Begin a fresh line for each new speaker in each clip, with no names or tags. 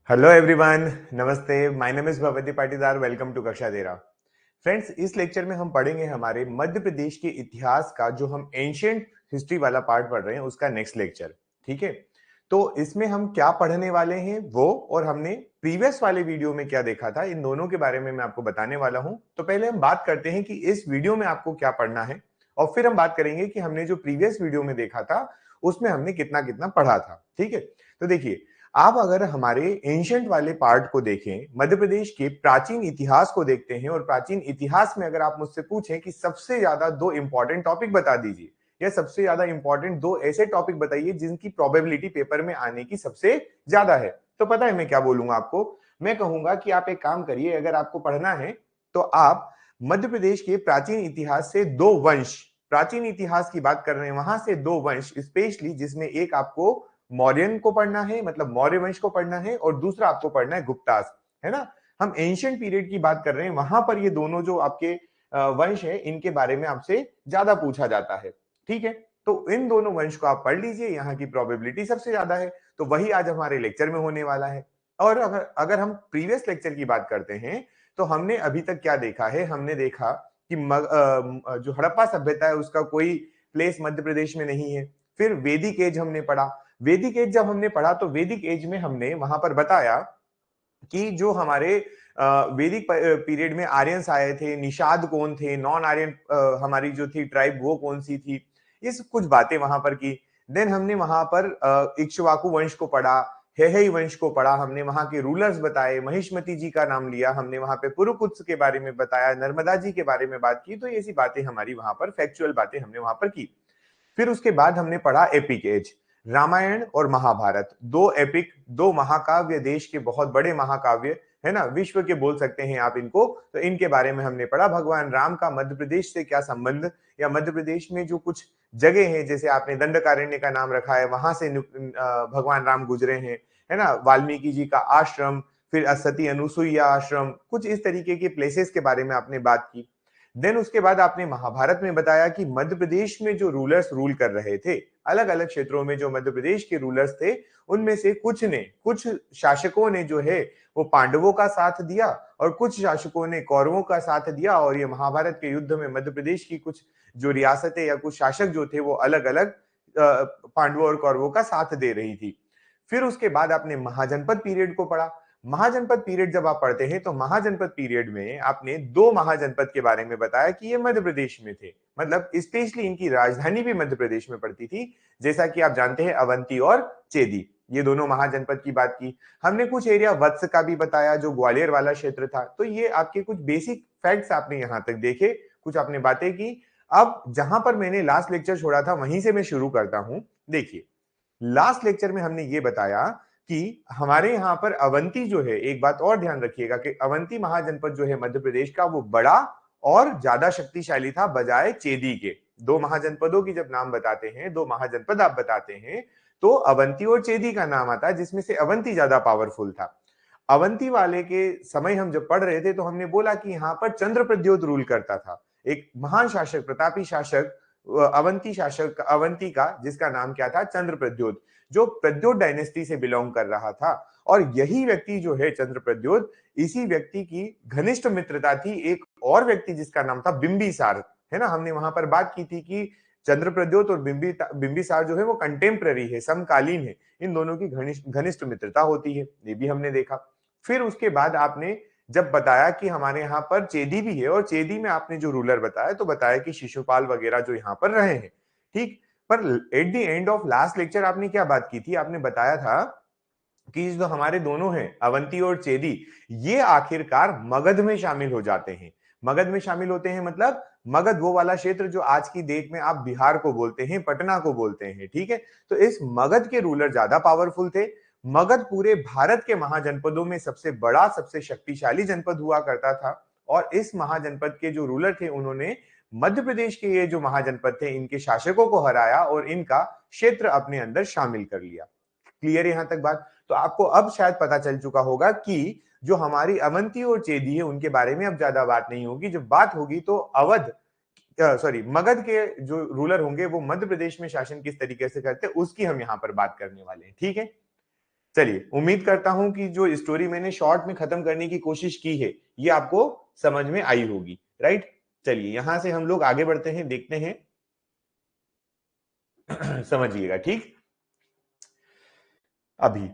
Hello everyone, नमस्ते। My name is Bhagwati Patidar. Welcome to कक्षा 13। Friends, इस लेक्चर में हम पढ़ेंगे हमारे मध्य प्रदेश के इतिहास का जो हम एंशियंट हिस्ट्री वाला पार्ट पढ़ रहे हैं उसका नेक्स्ट लेक्चर। ठीक है, तो इसमें हम क्या पढ़ने वाले हैं वो और हमने प्रीवियस वाले वीडियो में क्या देखा था, इन दोनों के बारे में मैं आपको बताने वाला हूं। तो पहले हम बात करते हैं कि इस वीडियो में आपको क्या पढ़ना है और फिर हम बात करेंगे कि हमने जो प्रीवियस वीडियो में देखा था उसमें हमने कितना कितना पढ़ा था। ठीक है, तो देखिए, आप अगर हमारे एंशियंट वाले पार्ट को देखें, मध्य प्रदेश के प्राचीन इतिहास को देखते हैं और प्राचीन इतिहास में अगर आप मुझसे पूछें कि सबसे ज्यादा दो इंपॉर्टेंट टॉपिक बता दीजिए या सबसे ज्यादा इंपॉर्टेंट दो ऐसे टॉपिक बताइए जिनकी प्रोबेबिलिटी पेपर में आने की सबसे ज्यादा है, तो पता है मैं क्या बोलूंगा आपको? मैं कहूंगा कि आप एक काम करिए, अगर आपको पढ़ना है तो आप मध्य प्रदेश के प्राचीन इतिहास से दो वंश, प्राचीन इतिहास की बात कर रहे हैं वहां से दो वंश स्पेशली, जिसमें एक आपको मौर्यन को पढ़ना है, मतलब मौर्य वंश को पढ़ना है, और दूसरा आपको पढ़ना है गुप्तास, है ना। हम एंशियंट पीरियड की बात कर रहे हैं, वहां पर ये दोनों जो आपके वंश है इनके बारे में आपसे ज्यादा पूछा जाता है। ठीक है, तो इन दोनों वंश को आप पढ़ लीजिए, यहाँ की प्रोबेबिलिटी सबसे ज्यादा है। तो वही आज हमारे लेक्चर में होने वाला है। और अगर हम प्रीवियस लेक्चर की बात करते हैं तो हमने अभी तक क्या देखा है, हमने देखा कि जो हड़प्पा सभ्यता है उसका कोई प्लेस मध्य प्रदेश में नहीं है। फिर वैदिक एज हमने पढ़ा। वैदिक एज जब हमने पढ़ा तो वैदिक एज में हमने वहां पर बताया कि जो हमारे वैदिक पीरियड में आर्यंस आए थे, निषाद कौन थे, नॉन आर्यन हमारी जो थी ट्राइब वो कौन सी थी, ये सब कुछ बातें वहां पर की। देन हमने वहां पर इक्ष्वाकु वंश को पढ़ा, हेहई वंश को पढ़ा, हमने वहां के रूलर्स बताए, महिष्मति जी का नाम लिया, हमने वहां पे पुरुकुत्स के बारे में बताया, नर्मदा जी के बारे में बात की। तो ऐसी बातें हमारी वहां पर फैक्चुअल बातें हमने वहां पर की। फिर उसके बाद हमने पढ़ा एपिक एज, रामायण और महाभारत, दो एपिक, दो महाकाव्य, देश के बहुत बड़े महाकाव्य, है ना, विश्व के बोल सकते हैं आप इनको। तो इनके बारे में हमने पढ़ा। भगवान राम का मध्य प्रदेश से क्या संबंध, या मध्य प्रदेश में जो कुछ जगह है, जैसे आपने दंडकारण्य का नाम रखा है, वहां से भगवान राम गुजरे हैं, है ना, वाल्मीकि जी का आश्रम, फिर सती अनुसुईया आश्रम, कुछ इस तरीके के प्लेसेस के बारे में आपने बात की। देन उसके बाद आपने महाभारत में बताया कि मध्य प्रदेश में जो रूलर्स रूल कर रहे थे, अलग अलग क्षेत्रों में जो मध्य प्रदेश के रूलर्स थे, उनमें से कुछ शासकों ने जो है वो पांडवों का साथ दिया और कुछ शासकों ने कौरवों का साथ दिया। और ये महाभारत के युद्ध में मध्य प्रदेश की कुछ जो रियासतें या कुछ शासक जो थे वो अलग अलग पांडवों और कौरवों का साथ दे रही थी। फिर उसके बाद आपने महाजनपद पीरियड को पढ़ा। महाजनपद पीरियड जब आप पढ़ते हैं तो महाजनपद पीरियड में आपने दो महाजनपद के बारे में बताया कि ये मध्य प्रदेश में थे, मतलब स्पेशली इनकी राजधानी भी मध्य प्रदेश में पड़ती थी, जैसा कि आप जानते हैं अवंती और चेदी, ये दोनों महाजनपद की बात की। हमने कुछ एरिया वत्स का भी बताया जो ग्वालियर वाला क्षेत्र था। तो ये आपके कुछ बेसिक फैक्ट्स आपने यहां तक देखे, कुछ आपने बातें की। अब जहां पर मैंने लास्ट लेक्चर छोड़ा था वहीं से मैं शुरू करता हूं। देखिए, लास्ट लेक्चर में हमने ये बताया कि हमारे यहाँ पर अवंती जो है, एक बात और ध्यान रखिएगा कि अवंती महाजनपद जो है मध्य प्रदेश का वो बड़ा और ज्यादा शक्तिशाली था बजाय चेदी के। दो महाजनपदों की जब नाम बताते हैं, दो महाजनपद आप बताते हैं, तो अवंती और चेदी का नाम आता है, जिसमें से अवंती ज्यादा पावरफुल था। अवंती वाले के समय हम जब पढ़ रहे थे तो हमने बोला कि यहाँ पर चंद्रप्रद्योत रूल करता था, एक महान शासक, प्रतापी शासक, अवंती शासक अवंती का, जिसका नाम क्या था, चंद्रप्रद्योत, जो प्रद्योत डायनेस्टी से बिलोंग कर रहा था। और यही व्यक्ति जो है चंद्रप्रद्योत, इसी व्यक्ति की घनिष्ठ मित्रता थी एक और व्यक्ति जिसका नाम था बिंबिसार, है ना। हमने वहां पर बात की थी कि चंद्रप्रद्योत और बिंबिसार जो है वो कंटेम्पररी है, समकालीन है, इन दोनों की घनिष्ठ घनिष्ठ मित्रता होती है, ये भी हमने देखा। फिर उसके बाद आपने जब बताया कि हमारे यहाँ पर चेदी भी है, और चेदी में आपने जो रूलर बताया तो बताया कि शिशुपाल वगैरह जो यहाँ पर रहे हैं। ठीक, पर at the end of last lecture आपने क्या बात की थी, आपने बताया था कि जो हमारे दोनों हैं अवंती और चेदी, ये आखिरकार मगध में शामिल हो जाते हैं। मगध में शामिल होते हैं मतलब मगध वो वाला क्षेत्र जो आज की डेट में आप बिहार को बोलते हैं, पटना को बोलते हैं। ठीक है, तो इस मगध के रूलर ज्यादा पावरफुल थे। मगध पूरे भारत के महाजनपदों में सबसे बड़ा, सबसे शक्तिशाली जनपद हुआ करता था। और इस महाजनपद के जो रूलर थे उन्होंने मध्य प्रदेश के ये जो महाजनपद थे इनके शासकों को हराया और इनका क्षेत्र अपने अंदर शामिल कर लिया। क्लियर यहां तक बात? तो आपको अब शायद पता चल चुका होगा कि जो हमारी अवंती और चेदी है उनके बारे में अब ज्यादा बात नहीं होगी। जब बात होगी तो अवध, सॉरी, मगध के जो रूलर होंगे वो मध्य प्रदेश में शासन किस तरीके से करते हैं उसकी हम यहाँ पर बात करने वाले हैं। ठीक है, चलिए, उम्मीद करता हूं कि जो स्टोरी मैंने शॉर्ट में खत्म करने की कोशिश की है ये आपको समझ में आई होगी, राइट। चलिए यहां से हम लोग आगे बढ़ते हैं, देखते हैं। समझिएगा, ठीक। अभी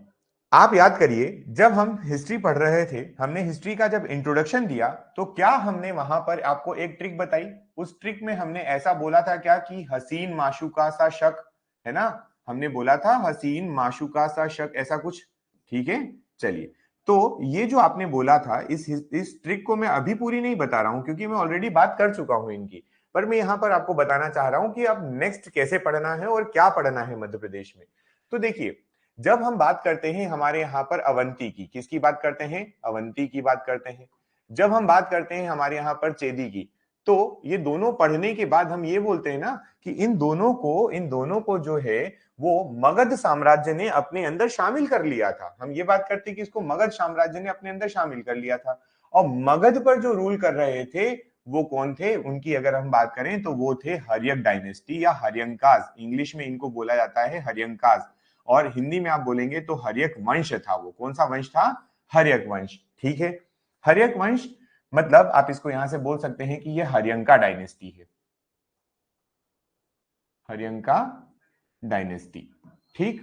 आप याद करिए, जब हम हिस्ट्री पढ़ रहे थे, हमने हिस्ट्री का जब इंट्रोडक्शन दिया तो क्या हमने वहां पर आपको एक ट्रिक बताई। उस ट्रिक में हमने ऐसा बोला था क्या कि हसीन माशूका सा शक, है ना। हमने बोला था हसीन माशूका सा शक, ऐसा कुछ, ठीक है। चलिए, तो ये जो आपने बोला था, इस ट्रिक को मैं अभी पूरी नहीं बता रहा हूं क्योंकि मैं ऑलरेडी बात कर चुका हूं इनकी। पर मैं यहां पर आपको बताना चाह रहा हूं कि अब नेक्स्ट कैसे पढ़ना है और क्या पढ़ना है मध्य प्रदेश में। तो देखिए, जब हम बात करते हैं हमारे यहाँ पर अवंती की, किसकी बात करते हैं, अवंती की बात करते हैं। जब हम बात करते हैं हमारे यहाँ पर चेदी की, तो ये दोनों पढ़ने के बाद हम ये बोलते हैं ना कि इन दोनों को जो है वो मगध साम्राज्य ने अपने अंदर शामिल कर लिया था। हम ये बात करते हैं कि इसको मगध साम्राज्य ने अपने अंदर शामिल कर लिया था। और मगध पर जो रूल कर रहे थे वो कौन थे, उनकी अगर हम बात करें तो वो थे हर्यक डायनेस्टी या हर्यंकाज। इंग्लिश में इनको बोला जाता है हर्यंकाज, और हिंदी में आप बोलेंगे तो हर्यक वंश था। वो कौन सा वंश था, हर्यक वंश, ठीक है। हर्यक वंश मतलब आप इसको यहां से बोल सकते हैं कि ये हर्यंका डायनेस्टी है, हर्यंका डायनेस्टी, ठीक।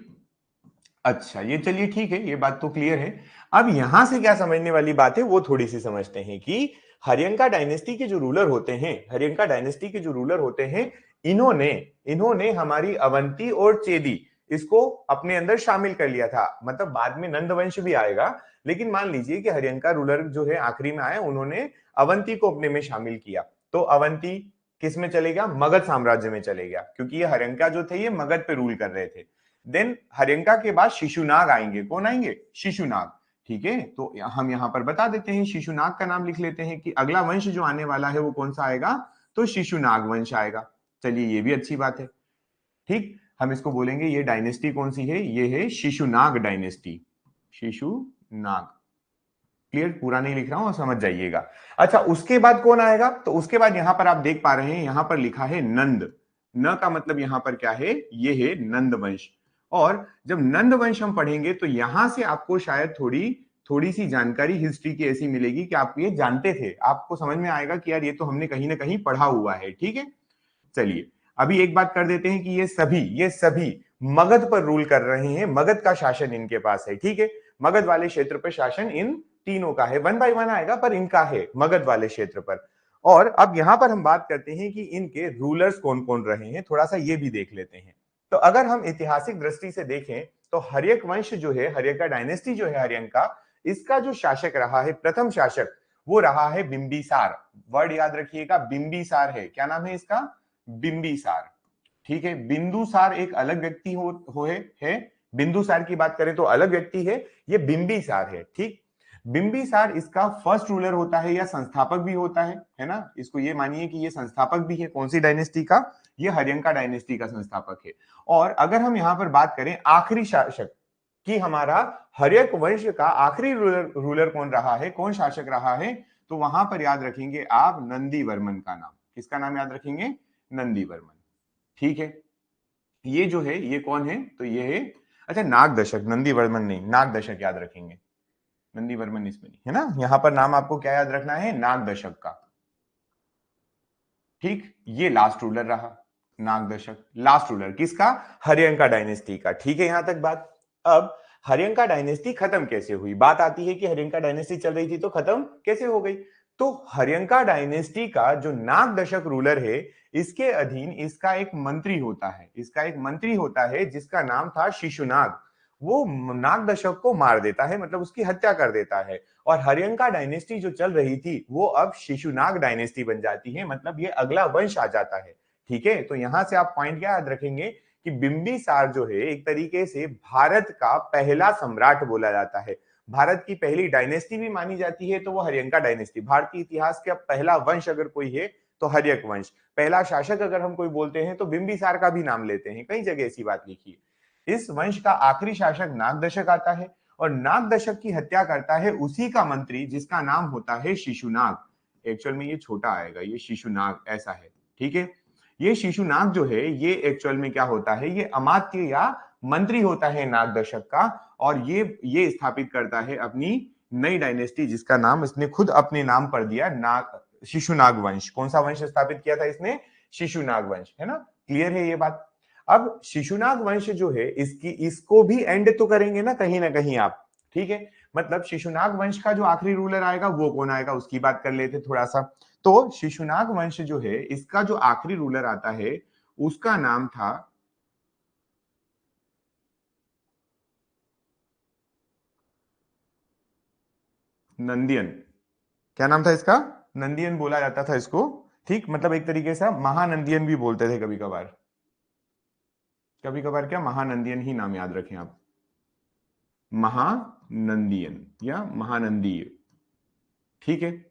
अच्छा, ये चलिए ठीक है, ये बात तो क्लियर है। अब यहां से क्या समझने वाली बात है वो थोड़ी सी समझते हैं कि हर्यंका डायनेस्टी के जो रूलर होते हैं, हर्यंका डायनेस्टी के जो रूलर होते हैं, इन्होंने इन्होंने हमारी अवंती और चेदी इसको अपने अंदर शामिल कर लिया था। मतलब बाद में नंद वंश भी आएगा, लेकिन मान लीजिए कि हर्यंका रूलर जो है आखिरी में आए, उन्होंने अवंती को अपने में शामिल किया। तो अवंती किस में चले गया, मगध साम्राज्य में चले गया, क्योंकि ये हर्यंका जो थे ये मगध पे रूल कर रहे थे। देन हर्यंका के बाद शिशुनाग आएंगे, कौन आएंगे, शिशुनाग, ठीक है। तो हम यहां पर बता देते हैं, शिशुनाग का नाम लिख लेते हैं कि अगला वंश जो आने वाला है वो कौन सा आएगा, तो शिशुनाग वंश आएगा। चलिए, ये भी अच्छी बात है, ठीक। हम इसको बोलेंगे, ये डायनेस्टी कौन सी है, ये है शिशुनाग डायनेस्टी, शिशुनाग। क्लियर, पूरा नहीं लिख रहा हूं, समझ जाइएगा। अच्छा, उसके बाद कौन आएगा, तो उसके बाद यहां पर आप देख पा रहे हैं, यहां पर लिखा है नंद। न का मतलब यहां पर क्या है, ये है नंद वंश। और जब नंद वंश हम पढ़ेंगे तो यहां से आपको शायद थोड़ी थोड़ी सी जानकारी हिस्ट्री की ऐसी मिलेगी कि आप ये जानते थे, आपको समझ में आएगा कि यार ये तो हमने कहीं ना कहीं पढ़ा हुआ है, ठीक है। चलिए, अभी एक बात कर देते हैं कि ये सभी मगध पर रूल कर रहे हैं, मगध का शासन इनके पास है, ठीक है। मगध वाले क्षेत्र पर शासन इन तीनों का है, वन बाय वन आएगा पर इनका है मगध वाले क्षेत्र पर। और अब यहां पर हम बात करते हैं कि इनके रूलर्स कौन कौन रहे हैं, थोड़ा सा ये भी देख लेते हैं। तो अगर हम ऐतिहासिक दृष्टि से देखें तो हर्यक वंश जो है, हर्यका डायनेस्टी जो है हर्यंका, इसका जो शासक रहा है, प्रथम शासक, वो रहा है बिंबिसार। वर्ड याद रखिएगा, बिंबिसार है, क्या नाम है इसका, बिंबिसार, ठीक है। बिंदुसार एक अलग व्यक्ति है। बिंदुसार की बात करें तो अलग व्यक्ति है, ये बिंबिसार है, ठीक। बिंबिसार इसका फर्स्ट रूलर होता है या संस्थापक भी होता है ना। इसको ये मानिए कि ये संस्थापक भी है, कौन सी डायनेस्टी का, ये हर्यंका डायनेस्टी का संस्थापक है। और अगर हम यहां पर बात करें आखिरी शासक कि हमारा हर्यक वंश का आखिरी रूलर कौन रहा है, कौन शासक रहा है, तो वहां पर याद रखेंगे आप नंदी वर्मन का नाम। किसका नाम याद रखेंगे, नंदी वर्मन, ठीक है। ये जो है ये कौन है, तो ये है, अच्छा, नाग दशक, नंदी वर्मन नहीं, नाग दशक याद रखेंगे। नंदी वर्मन इसमें नहीं है ना, यहां पर नाम आपको क्या याद रखना है, नाग दशक का, ठीक। ये लास्ट रूलर रहा, नाग दशक लास्ट रूलर किसका, हर्यंका डायनेस्टी का, ठीक है। यहां तक बात। अब हर्यंका डायनेस्टी खत्म कैसे हुई, बात आती है कि हर्यंका डायनेस्टी चल रही थी तो खत्म कैसे हो गई। तो हर्यंका डायनेस्टी का जो नाग दशक रूलर है, इसके अधीन इसका एक मंत्री होता है, इसका एक मंत्री होता है जिसका नाम था शिशुनाग। वो नाग दशक को मार देता है, मतलब उसकी हत्या कर देता है। और हर्यंका डायनेस्टी जो चल रही थी वो अब शिशुनाग डायनेस्टी बन जाती है, मतलब ये अगला वंश आ जाता है, ठीक है। तो यहां से आप पॉइंट क्या याद रखेंगे कि बिंबिसार जो है एक तरीके से भारत का पहला सम्राट बोला जाता है, भारत की पहली डायनेस्टी भी मानी जाती है, तो वो हर्यंका डायनेस्टी। भारतीय इतिहास का पहला वंश अगर कोई है तो हर्यक वंश, पहला शासक अगर हम कोई बोलते हैं तो बिंबिसार का भी नाम लेते हैं, कई जगह ऐसी बात लिखी है। इस वंश का आखिरी शासक नाग दशक आता है, और नाग दशक की हत्या करता है उसी का मंत्री जिसका नाम होता है शिशुनाग। एक्चुअल में ये छोटा आएगा, ये शिशुनाग ऐसा है, ठीक है। ये शिशुनाग जो है ये एक्चुअल में क्या होता है, ये अमात्य या मंत्री होता है नाग दशक का, और ये स्थापित करता है अपनी नई डायनेस्टी, जिसका नाम इसने खुद अपने नाम पर दिया, नाग शिशुनाग वंश। कौन सा वंश स्थापित किया था इसने? शिशुनाग वंश, है ना? क्लियर है ये बात? अब शिशुनाग वंश जो है, इसको भी एंड तो करेंगे ना कहीं आप, ठीक है? मतलब शिशुनाग वंश का जो आखिरी रूलर आएगा वो कौन आएगा, उसकी बात कर लेते थोड़ा सा। तो शिशुनाग वंश जो है, इसका जो आखिरी रूलर आता है उसका नाम था नंदियन। क्या नाम था इसका? नंदियन बोला जाता था इसको, ठीक? मतलब एक तरीके से महानंदियन भी बोलते थे कभी कभार। कभी कभार क्या, महानंदियन ही नाम याद रखें आप, महानंदियन या महानंदीय, ठीक है?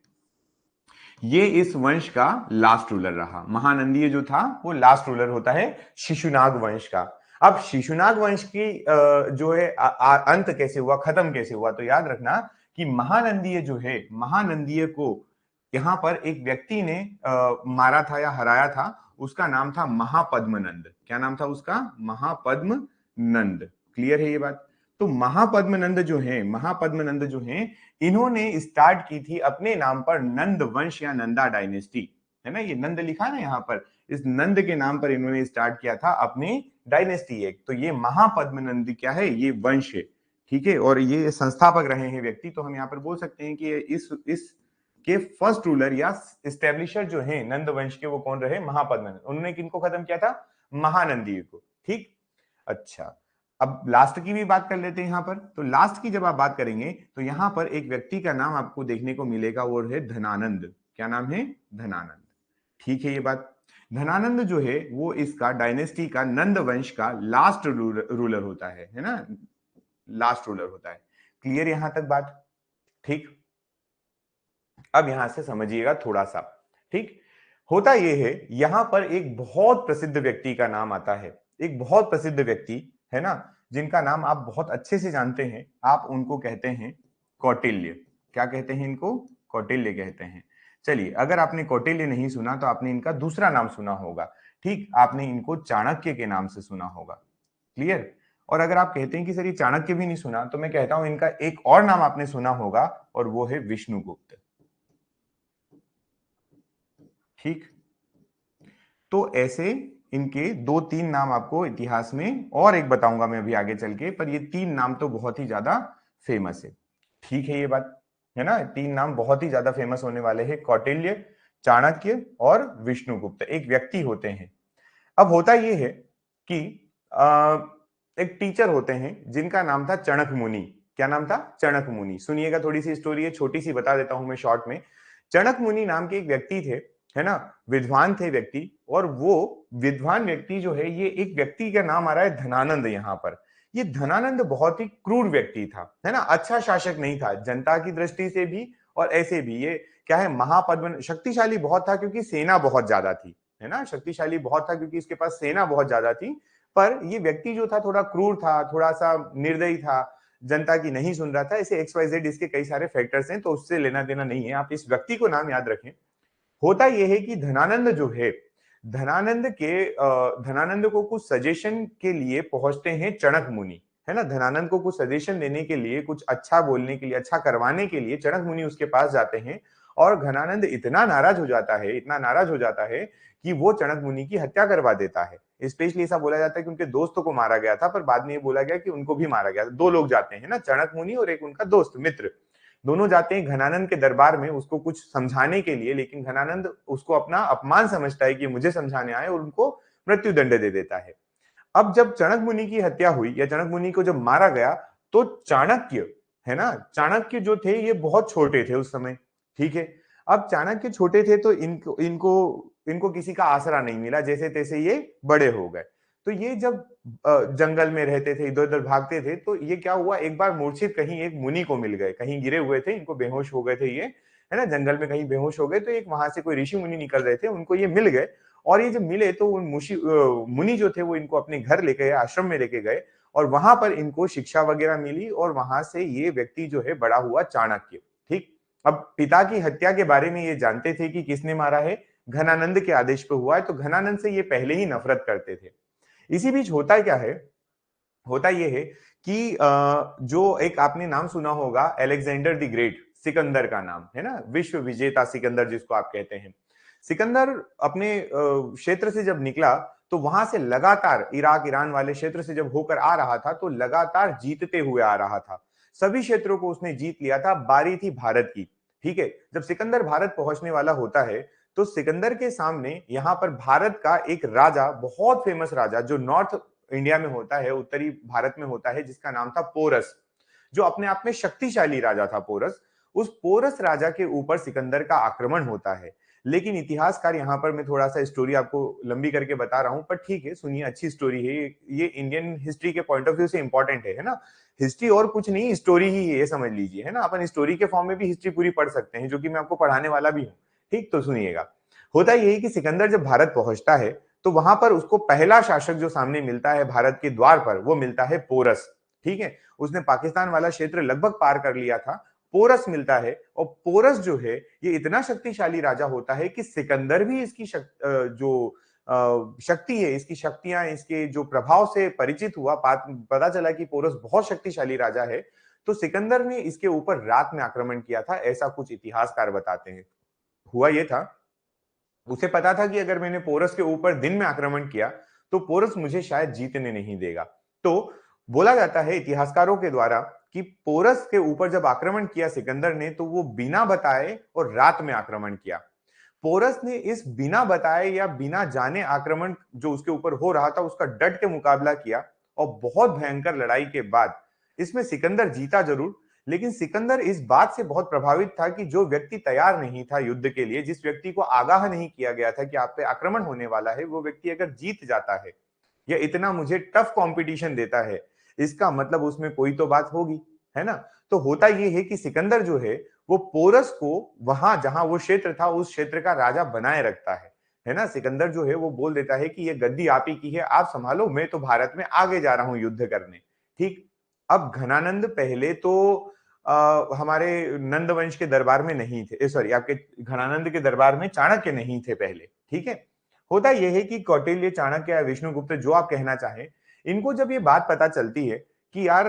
ये इस वंश का लास्ट रूलर रहा। महानंदीय जो था वो लास्ट रूलर होता है शिशुनाग वंश का। अब शिशुनाग वंश की जो है अंत कैसे हुआ, खत्म कैसे हुआ, तो याद रखना कि महानंदीय जो है, महानंदीय को यहां पर एक व्यक्ति ने मारा था या हराया था, उसका नाम था महापद्मनंद। क्या नाम था उसका? महापद्मनंद। क्लियर है ये बात? तो महापद्मनंद जो है, महापद्मनंद जो है, इन्होंने स्टार्ट की थी अपने नाम पर नंद वंश या नंदा डायनेस्टी, है ना? ये नंद लिखा है ना यहाँ पर, इस नंद के नाम पर इन्होंने स्टार्ट किया था अपनी डायनेस्टी एक। तो ये महापद्मनंद क्या है? ये वंश है, ठीक है? और ये संस्थापक रहे हैं व्यक्ति। तो हम यहाँ पर बोल सकते हैं कि इस के फर्स्ट रूलर या स्टेब्लिशर जो है नंद वंश के, वो कौन रहे? महापद्मनंद। उन्होंने किनको खत्म किया था? महानंदी को, ठीक? अच्छा, अब लास्ट की भी बात कर लेते हैं यहां पर। तो लास्ट की जब आप बात करेंगे तो यहां पर एक व्यक्ति का नाम आपको देखने को मिलेगा, वो है धनानंद। क्या नाम है? धनानंद, ठीक है ये बात? धनानंद जो है वो इसका डायनेस्टी का, नंद वंश का लास्ट रूलर होता है ना? लास्ट रूलर होता है। क्लियर यहां तक बात? ठीक। अब यहां से समझिएगा थोड़ा सा, ठीक? होता यह है, यहां पर एक बहुत प्रसिद्ध व्यक्ति का नाम आता है, एक बहुत प्रसिद्ध व्यक्ति, है ना, जिनका नाम आप बहुत अच्छे से जानते हैं। आप उनको कहते हैं कौटिल्य। क्या कहते हैं इनको? कौटिल्य कहते हैं। चलिए, अगर आपने कौटिल्य नहीं सुना तो आपने इनका दूसरा नाम सुना होगा, ठीक? आपने इनको चाणक्य के नाम से सुना होगा। क्लियर? और अगर आप कहते हैं कि सर ये चाणक्य भी नहीं सुना, तो मैं कहता हूं इनका एक और नाम आपने सुना होगा, और वो है विष्णुगुप्त, ठीक? तो ऐसे इनके दो तीन नाम आपको इतिहास में और एक बताऊंगा मैं अभी आगे चल के, पर ये तीन नाम तो बहुत ही ज्यादा फेमस है, ठीक है ये बात? है ना? तीन नाम बहुत ही ज्यादा फेमस होने वाले हैं, कौटिल्य, चाणक्य और विष्णुगुप्त, एक व्यक्ति होते हैं। अब होता यह है कि एक टीचर होते हैं जिनका नाम था चणक मुनि। क्या नाम था? चणक मुनि। सुनिएगा, थोड़ी सी स्टोरी है, छोटी सी बता देता हूं मैं शॉर्ट में। चणक मुनि नाम के एक व्यक्ति थे, है ना? विद्वान थे व्यक्ति, और वो विद्वान व्यक्ति जो है, ये एक व्यक्ति का नाम आ रहा है धनानंद यहां पर। ये धनानंद बहुत ही क्रूर व्यक्ति था, है ना? अच्छा शासक नहीं था जनता की दृष्टि से भी, और ऐसे भी ये क्या है, महापद्म शक्तिशाली बहुत था क्योंकि सेना बहुत ज्यादा थी, है ना? शक्तिशाली बहुत था क्योंकि इसके पास सेना बहुत ज्यादा थी। पर ये व्यक्ति जो था थोड़ा क्रूर था, थोड़ा सा निर्दयी था, जनता की नहीं सुन रहा था। ऐसे XYZ इसके कई सारे फैक्टर्स हैं, तो उससे लेना देना नहीं है, आप इस व्यक्ति को नाम याद रखें। होता यह है कि धनानंद जो है, धनानंद को कुछ सजेशन के लिए पहुंचते हैं चणक मुनि, है ना? धनानंद को कुछ सजेशन देने के लिए, कुछ अच्छा बोलने के लिए, अच्छा करवाने के लिए चणक मुनि उसके पास जाते हैं। और धनानंद इतना नाराज हो जाता है, इतना नाराज हो जाता है कि वो चणक मुनि की हत्या करवा देता है। स्पेशली ऐसा बोला जाता है कि उनके दोस्तों को मारा गया था, पर बाद में ये बोला गया कि उनको भी मारा गया था। दो लोग जाते हैं ना, चणक मुनि और एक उनका दोस्त मित्र, दोनों जाते हैं घनानंद के दरबार में उसको कुछ समझाने के लिए। लेकिन घनानंद उसको अपना अपमान समझता है कि मुझे समझाने आए, और उनको मृत्यु दंड दे देता है। अब जब चणक मुनि की हत्या हुई, या चणक मुनि को जब मारा गया, तो चाणक्य, है ना, चाणक्य जो थे ये बहुत छोटे थे उस समय, ठीक है? अब चाणक्य छोटे थे तो इनको इनको इनको किसी का आसरा नहीं मिला, जैसे तैसे ये बड़े हो गए। तो ये जब जंगल में रहते थे, इधर उधर भागते थे, तो ये क्या हुआ, एक बार मूर्छित कहीं एक मुनि को मिल गए, कहीं गिरे हुए थे, इनको बेहोश हो गए थे ये, है ना? जंगल में कहीं बेहोश हो गए, तो एक वहां से कोई ऋषि मुनि निकल रहे थे, उनको ये मिल गए। और ये जब मिले तो उन मुनि जो थे वो इनको अपने घर लेके गए, आश्रम में लेके गए, और वहां पर इनको शिक्षा वगैरह मिली, और वहां से ये व्यक्ति जो है बड़ा हुआ चाणक्य, ठीक? अब पिता की हत्या के बारे में ये जानते थे कि किसने मारा है, घनानंद के आदेश पे हुआ है, तो घनानंद से ये पहले ही नफरत करते थे। इसी बीच होता क्या है होता ये है कि जो एक आपने नाम सुना होगा अलेक्जेंडर द ग्रेट, सिकंदर का नाम है ना, विश्व विजेता सिकंदर जिसको आप कहते हैं। सिकंदर अपने क्षेत्र से जब निकला तो वहां से लगातार इराक ईरान वाले क्षेत्र से जब होकर आ रहा था तो लगातार जीतते हुए आ रहा था। सभी क्षेत्रों को उसने जीत लिया था, बारी थी भारत की। ठीक है, जब सिकंदर भारत पहुंचने वाला होता है तो सिकंदर के सामने यहाँ पर भारत का एक राजा, बहुत फेमस राजा जो नॉर्थ इंडिया में होता है, उत्तरी भारत में होता है, जिसका नाम था पोरस, जो अपने आप में शक्तिशाली राजा था पोरस। उस पोरस राजा के ऊपर सिकंदर का आक्रमण होता है। लेकिन इतिहासकार, यहां पर मैं थोड़ा सा स्टोरी आपको लंबी करके बता रहा हूं, पर ठीक है सुनिए, अच्छी स्टोरी है ये इंडियन हिस्ट्री के पॉइंट ऑफ व्यू से इंपॉर्टेंट है ना। हिस्ट्री और कुछ नहीं, स्टोरी ही है, ये समझ लीजिए, है ना। अपन स्टोरी के फॉर्म में भी हिस्ट्री पूरी पढ़ सकते हैं, जो कि मैं आपको पढ़ाने वाला भी हूँ। ठीक, तो सुनिएगा। होता यही कि सिकंदर जब भारत पहुंचता है तो वहां पर उसको पहला शासक जो सामने मिलता है भारत के द्वार पर, वो मिलता है पोरस। ठीक है, उसने पाकिस्तान वाला क्षेत्र लगभग पार कर लिया था। पोरस मिलता है, और पोरस जो है ये इतना शक्तिशाली राजा होता है कि सिकंदर भी इसकी जो शक्ति है, इसकी शक्तियां, इसके जो प्रभाव से परिचित हुआ, पता चला कि पोरस बहुत शक्तिशाली राजा है। तो सिकंदर ने इसके ऊपर रात में आक्रमण किया था, ऐसा कुछ इतिहासकार बताते हैं। हुआ ये था, उसे पता था कि अगर मैंने पोरस के ऊपर दिन में आक्रमण किया तो पोरस मुझे शायद जीतने नहीं देगा। तो बोला जाता है इतिहासकारों के द्वारा कि पोरस के ऊपर जब आक्रमण किया सिकंदर ने, तो वो बिना बताए और रात में आक्रमण किया। पोरस ने इस बिना बताए या बिना जाने आक्रमण जो उसके ऊपर हो रहा था उसका डट के मुकाबला किया, और बहुत भयंकर लड़ाई के बाद इसमें सिकंदर जीता जरूर, लेकिन सिकंदर इस बात से बहुत प्रभावित था कि जो व्यक्ति तैयार नहीं था युद्ध के लिए, जिस व्यक्ति को आगाह नहीं किया गया था कि आप पे आक्रमण होने वाला है, वो व्यक्ति अगर जीत जाता है या इतना मुझे टफ कंपटीशन देता है, इसका मतलब उसमें कोई तो बात होगी, है ना। तो होता ये है कि सिकंदर जो है वो पोरस को वहां जहां वो क्षेत्र था उस क्षेत्र का राजा बनाए रखता है ना। सिकंदर जो है वो बोल देता है कि ये गद्दी आप ही की है, आप संभालो, मैं तो भारत में आगे जा रहा हूं युद्ध करने। ठीक, अब घनानंद पहले तो हमारे नंद वंश के दरबार में नहीं थे, सॉरी, आपके घनानंद के दरबार में चाणक्य नहीं थे पहले। ठीक है, होता यह है कि कौटिल्य, चाणक्य या विष्णुगुप्त, जो आप कहना चाहें, इनको जब ये बात पता चलती है कि यार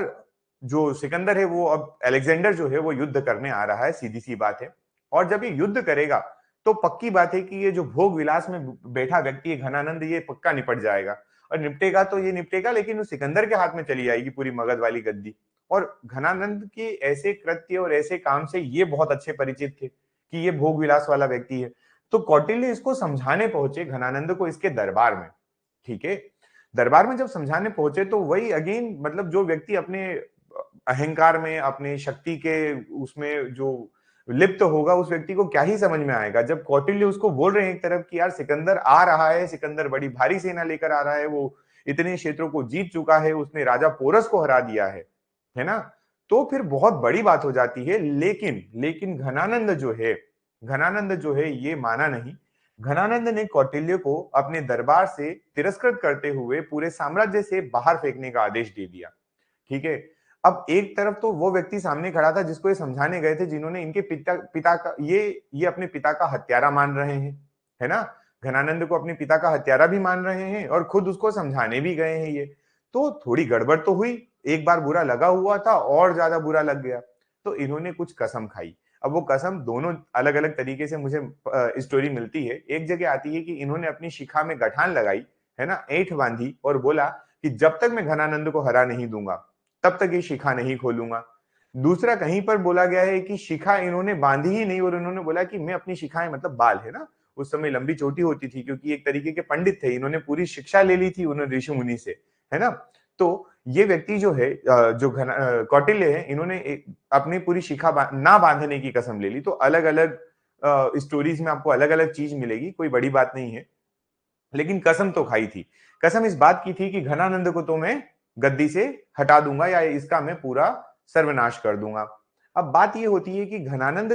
जो सिकंदर है वो, अब अलेक्जेंडर जो है वो युद्ध करने आ रहा है, सीधी सी बात है, और जब ये युद्ध करेगा तो पक्की बात है कि ये जो भोग विलास में बैठा व्यक्ति है घनानंद, ये पक्का निपट जाएगा। और निपटेगा तो ये निपटेगा, लेकिन उस सिकंदर के हाथ में चली जाएगी पूरी मगध वाली गद्दी। और घनानंद के ऐसे कृत्य और ऐसे काम से ये बहुत अच्छे परिचित थे कि ये भोग विलास वाला व्यक्ति है। तो कौटिल्य इसको समझाने पहुंचे घनानंद को इसके दरबार में। ठीक है, दरबार में जब समझाने पहुंचे तो वही अगेन, मतलब जो व्यक्ति अपने अहंकार में, अपने शक्ति के उसमें जो लिप्त होगा, उस व्यक्ति को क्या ही समझ में आएगा। जब कौटिल्य उसको बोल रहे हैं एक तरफ कि यार सिकंदर आ रहा है, सिकंदर बड़ी भारी सेना लेकर आ रहा है, वो इतने क्षेत्रों को जीत चुका है, उसने राजा पोरस को हरा दिया है ना, तो फिर बहुत बड़ी बात हो जाती है। लेकिन लेकिन घनानंद जो है ये माना नहीं। घनानंद ने कौटिल्य को अपने दरबार से तिरस्कृत करते हुए पूरे साम्राज्य से बाहर फेंकने का आदेश दे दिया। ठीक है, अब एक तरफ तो वो व्यक्ति सामने खड़ा था जिसको ये समझाने गए थे, जिन्होंने इनके पिता का ये अपने पिता का हत्यारा मान रहे हैं, है ना। घनानंद को अपने पिता का हत्यारा भी मान रहे हैं और खुद उसको समझाने भी गए हैं ये। तो थोड़ी गड़बड़ तो हुई, एक बार बुरा लगा हुआ था और ज्यादा बुरा लग गया। तो इन्होंने कुछ कसम खाई। अब वो कसम दोनों अलग अलग तरीके से मुझे स्टोरी मिलती है। एक जगह आती है कि इन्होंने अपनी शिखा में गठान लगाई, है ना, ऐंठ बांधी और बोला कि जब तक मैं घनानंद को हरा नहीं दूंगा तब तक ये शिखा नहीं खोलूंगा। दूसरा कहीं पर बोला गया है कि शिखा इन्होंने बांधी ही नहीं और इन्होंने बोला कि मैं अपनी शिखाएं, मतलब बाल, है ना, उस समय लंबी चोटी होती थी क्योंकि एक तरीके के पंडित थे, इन्होंने पूरी शिक्षा ले ली थी उन्होंने ऋषि मुनि से, है ना। तो ये व्यक्ति जो है जो कौटिल्य है, इन्होंने अपनी पूरी शिखा ना बांधने की कसम ले ली। तो अलग अलग स्टोरीज में आपको अलग अलग चीज मिलेगी, कोई बड़ी बात नहीं है, लेकिन कसम तो खाई थी। कसम इस बात की थी कि घनानंद को तो मैं गद्दी से हटा दूंगा या इसका मैं पूरा सर्वनाश कर दूंगा। अब बात ये होती है कि घनानंद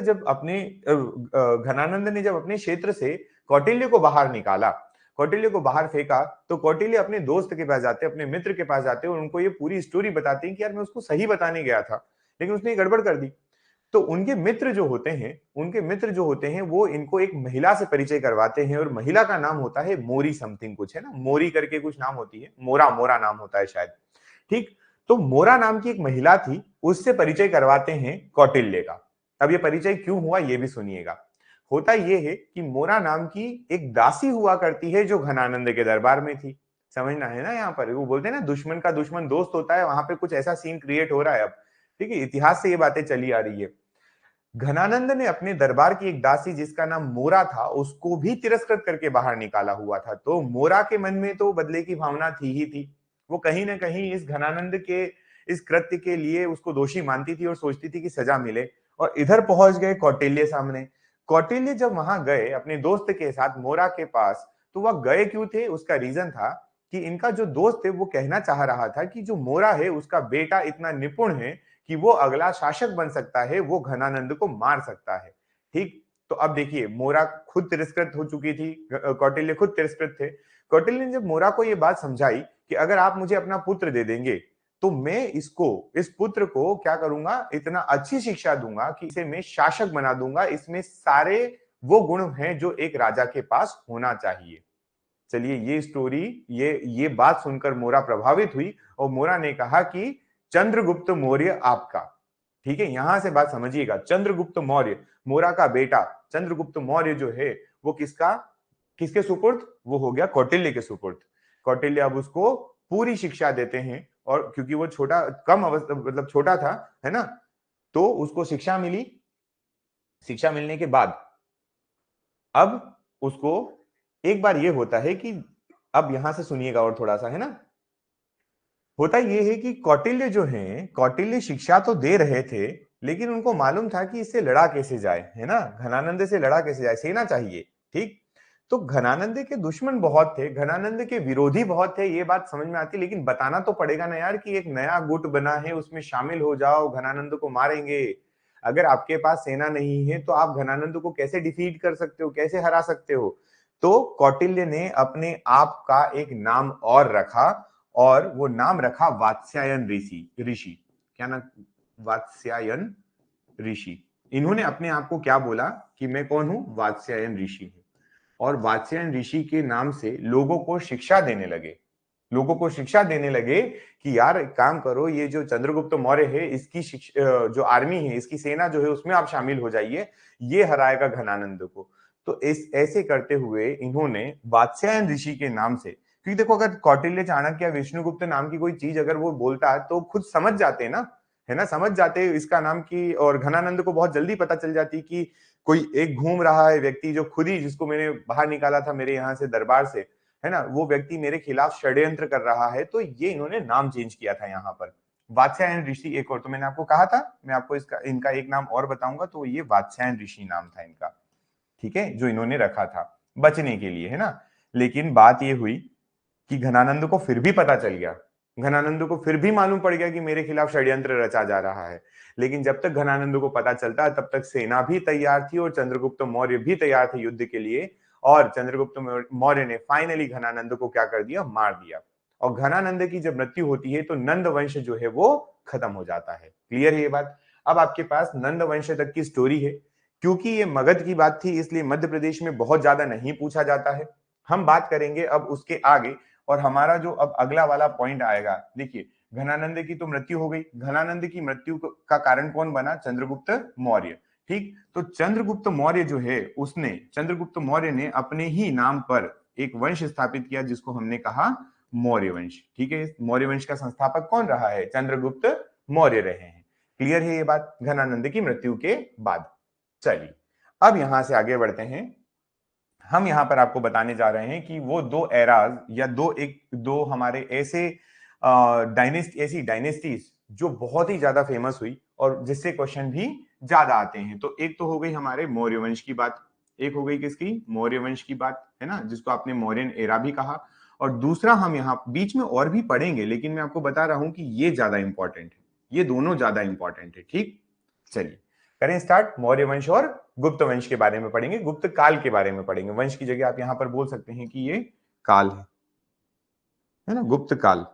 ने जब अपने क्षेत्र से कौटिल्य को बाहर निकाला, कौटिल्य को बाहर फेंका, तो कौटिल्य अपने दोस्त के पास जाते, अपने मित्र के पास जाते और उनको ये पूरी स्टोरी बताते हैं कि यार मैं उसको सही बताने गया था लेकिन उसने गड़बड़ कर दी। तो उनके मित्र जो होते हैं वो इनको एक महिला से परिचय करवाते हैं, और महिला का नाम होता है मोरी समथिंग कुछ, है ना, मोरी करके कुछ नाम होती है, मोरा मोरा नाम होता है शायद। ठीक। तो मोरा नाम की एक महिला थी, उससे परिचय करवाते हैं कौटिल्य का। अब ये परिचय क्यों हुआ ये भी सुनिएगा। होता ये है कि मोरा नाम की एक दासी हुआ करती है जो घनानंद के दरबार में थी। समझना है ना, यहाँ पर वो बोलते हैं ना दुश्मन का दुश्मन दोस्त होता है, वहां पे कुछ ऐसा सीन क्रिएट हो रहा है अब। ठीक है, इतिहास से ये बातें चली आ रही है। घनानंद ने अपने दरबार की एक दासी जिसका नाम मोरा था उसको भी तिरस्कृत करके बाहर निकाला हुआ था। तो मोरा के मन में तो बदले की भावना थी ही थी। वो कहीं ना कहीं इस घनानंद के इस कृत्य के लिए उसको दोषी मानती थी और सोचती थी कि सजा मिले। और इधर पहुंच गए कौटिल्य सामने। कौटिल्य जब वहां गए अपने दोस्त के साथ मोरा के पास, तो वह गए क्यों थे उसका रीजन था कि इनका जो दोस्त है वो कहना चाह रहा था कि जो मोरा है उसका बेटा इतना निपुण है कि वो अगला शासक बन सकता है, वो घनानंद को मार सकता है। ठीक। तो अब देखिए मोरा खुद तिरस्कृत हो चुकी थी, कौटिल्य खुद तिरस्कृत थे। कौटिल्य ने जब मोरा को ये बात समझाई कि अगर आप मुझे अपना पुत्र दे देंगे तो मैं इस पुत्र को क्या करूंगा, इतना अच्छी शिक्षा दूंगा कि इसे मैं शासक बना दूंगा, इसमें सारे वो गुण हैं जो एक राजा के पास होना चाहिए। चलिए ये स्टोरी, ये बात सुनकर मोरा प्रभावित हुई और मोरा ने कहा कि चंद्रगुप्त मौर्य आपका। ठीक है, यहां से बात समझिएगा। चंद्रगुप्त मौर्य, मोरा का बेटा चंद्रगुप्त मौर्य जो है वो किसके सुपुर्द, वो हो गया कौटिल्य के सुपुर्द। कौटिल्य अब उसको पूरी शिक्षा देते हैं और क्योंकि वो छोटा कम अवस्था मतलब छोटा था, है ना, तो उसको शिक्षा मिली। शिक्षा मिलने के बाद अब उसको एक बार ये होता है कि अब यहां से सुनिएगा और थोड़ा सा, है ना। होता ये है कि कौटिल्य जो है, कौटिल्य शिक्षा तो दे रहे थे लेकिन उनको मालूम था कि इससे लड़ा कैसे जाए, है ना, घनानंद से लड़ा कैसे जाए, सेना चाहिए। ठीक। तो घनानंद के दुश्मन बहुत थे, घनानंद के विरोधी बहुत थे, ये बात समझ में आती, लेकिन बताना तो पड़ेगा ना यार कि एक नया गुट बना है उसमें शामिल हो जाओ, घनानंद को मारेंगे। अगर आपके पास सेना नहीं है तो आप घनानंद को कैसे डिफीट कर सकते हो, कैसे हरा सकते हो। तो कौटिल्य ने अपने आप का एक नाम और रखा और वो नाम रखा वात्स्यायन ऋषि। ऋषि क्या नाम, वात्स्यायन ऋषि। इन्होंने अपने आप को क्या बोला कि मैं कौन हूं, वात्स्यायन ऋषि हूं। और वात्स्यायन ऋषि के नाम से लोगों को शिक्षा देने लगे। लोगों को शिक्षा देने लगे कि यार एक काम करो, ये जो चंद्रगुप्त मौर्य है इसकी जो आर्मी है, इसकी सेना जो है उसमें आप शामिल हो जाइए, ये हराएगा घनानंद को। तो इस ऐसे करते हुए इन्होंने वात्स्यायन ऋषि के नाम से, क्योंकि देखो अगर कौटिल्य, चाणक्य या विष्णुगुप्त नाम की कोई चीज अगर वो बोलता है तो खुद समझ जाते हैं ना, है ना, समझ जाते हैं इसका नाम की। और घनानंद को बहुत जल्दी पता चल जाती कि कोई एक घूम रहा है व्यक्ति जो खुद ही, जिसको मैंने बाहर निकाला था मेरे यहाँ से दरबार से, है ना, वो व्यक्ति मेरे खिलाफ षड्यंत्र कर रहा है। तो ये इन्होंने नाम चेंज किया था यहाँ पर वात्स्यायन ऋषि। एक और तो मैंने आपको कहा था, मैं आपको इनका एक नाम और बताऊंगा, तो ये वात्स्यायन ऋषि नाम था इनका। ठीक है, जो इन्होंने रखा था बचने के लिए, है ना। लेकिन बात ये हुई कि घनानंद को फिर भी पता चल गया, घनानंद को फिर भी मालूम पड़ गया कि मेरे खिलाफ षड्यंत्र रचा जा रहा है। लेकिन जब तक घनानंद को पता चलता तब तक सेना भी तैयार थी और चंद्रगुप्त मौर्य भी तैयार थे युद्ध के लिए। और चंद्रगुप्त मौर्य ने फाइनली घनानंद को क्या कर दिया, मार दिया। और घनानंद की जब मृत्यु होती है तो नंद वंश जो है वो खत्म हो जाता है। क्लियर है ये बात। अब आपके पास नंद वंश तक की स्टोरी है। क्योंकि ये मगध की बात थी इसलिए मध्य प्रदेश में बहुत ज्यादा नहीं पूछा जाता है। हम बात करेंगे अब उसके आगे। और हमारा जो अब अगला वाला पॉइंट आएगा, देखिए घनानंद की तो मृत्यु हो गई। घनानंद की मृत्यु का कारण कौन बना, चंद्रगुप्त मौर्य। ठीक। तो चंद्रगुप्त मौर्य जो है उसने, चंद्रगुप्त मौर्य ने अपने ही नाम पर एक वंश स्थापित किया जिसको हमने कहा मौर्य वंश। ठीक है, मौर्य वंश का संस्थापक कौन रहा है, चंद्रगुप्त मौर्य रहे हैं। क्लियर है ये बात घनानंद की मृत्यु के बाद। चलिए अब यहां से आगे बढ़ते हैं। हम यहां पर आपको बताने जा रहे हैं कि वो दो एराज या दो हमारे ऐसे ऐसी डायनेस्टीज जो बहुत ही ज्यादा फेमस हुई और जिससे क्वेश्चन भी ज्यादा आते हैं। तो एक तो हो गई हमारे मौर्य वंश की बात, एक हो गई किसकी, मौर्य वंश की बात, है ना, जिसको आपने मौर्यन एरा भी कहा। और दूसरा हम यहाँ बीच में और भी पढ़ेंगे लेकिन मैं आपको बता रहा हूं कि ये ज्यादा इंपॉर्टेंट है, ये दोनों ज्यादा इंपॉर्टेंट है। ठीक। चलिए करें स्टार्ट। मौर्य वंश और गुप्त वंश के बारे में पढ़ेंगे, गुप्त काल के बारे में पढ़ेंगे। वंश की जगह आप यहां पर बोल सकते हैं कि ये काल है ना, गुप्त काल।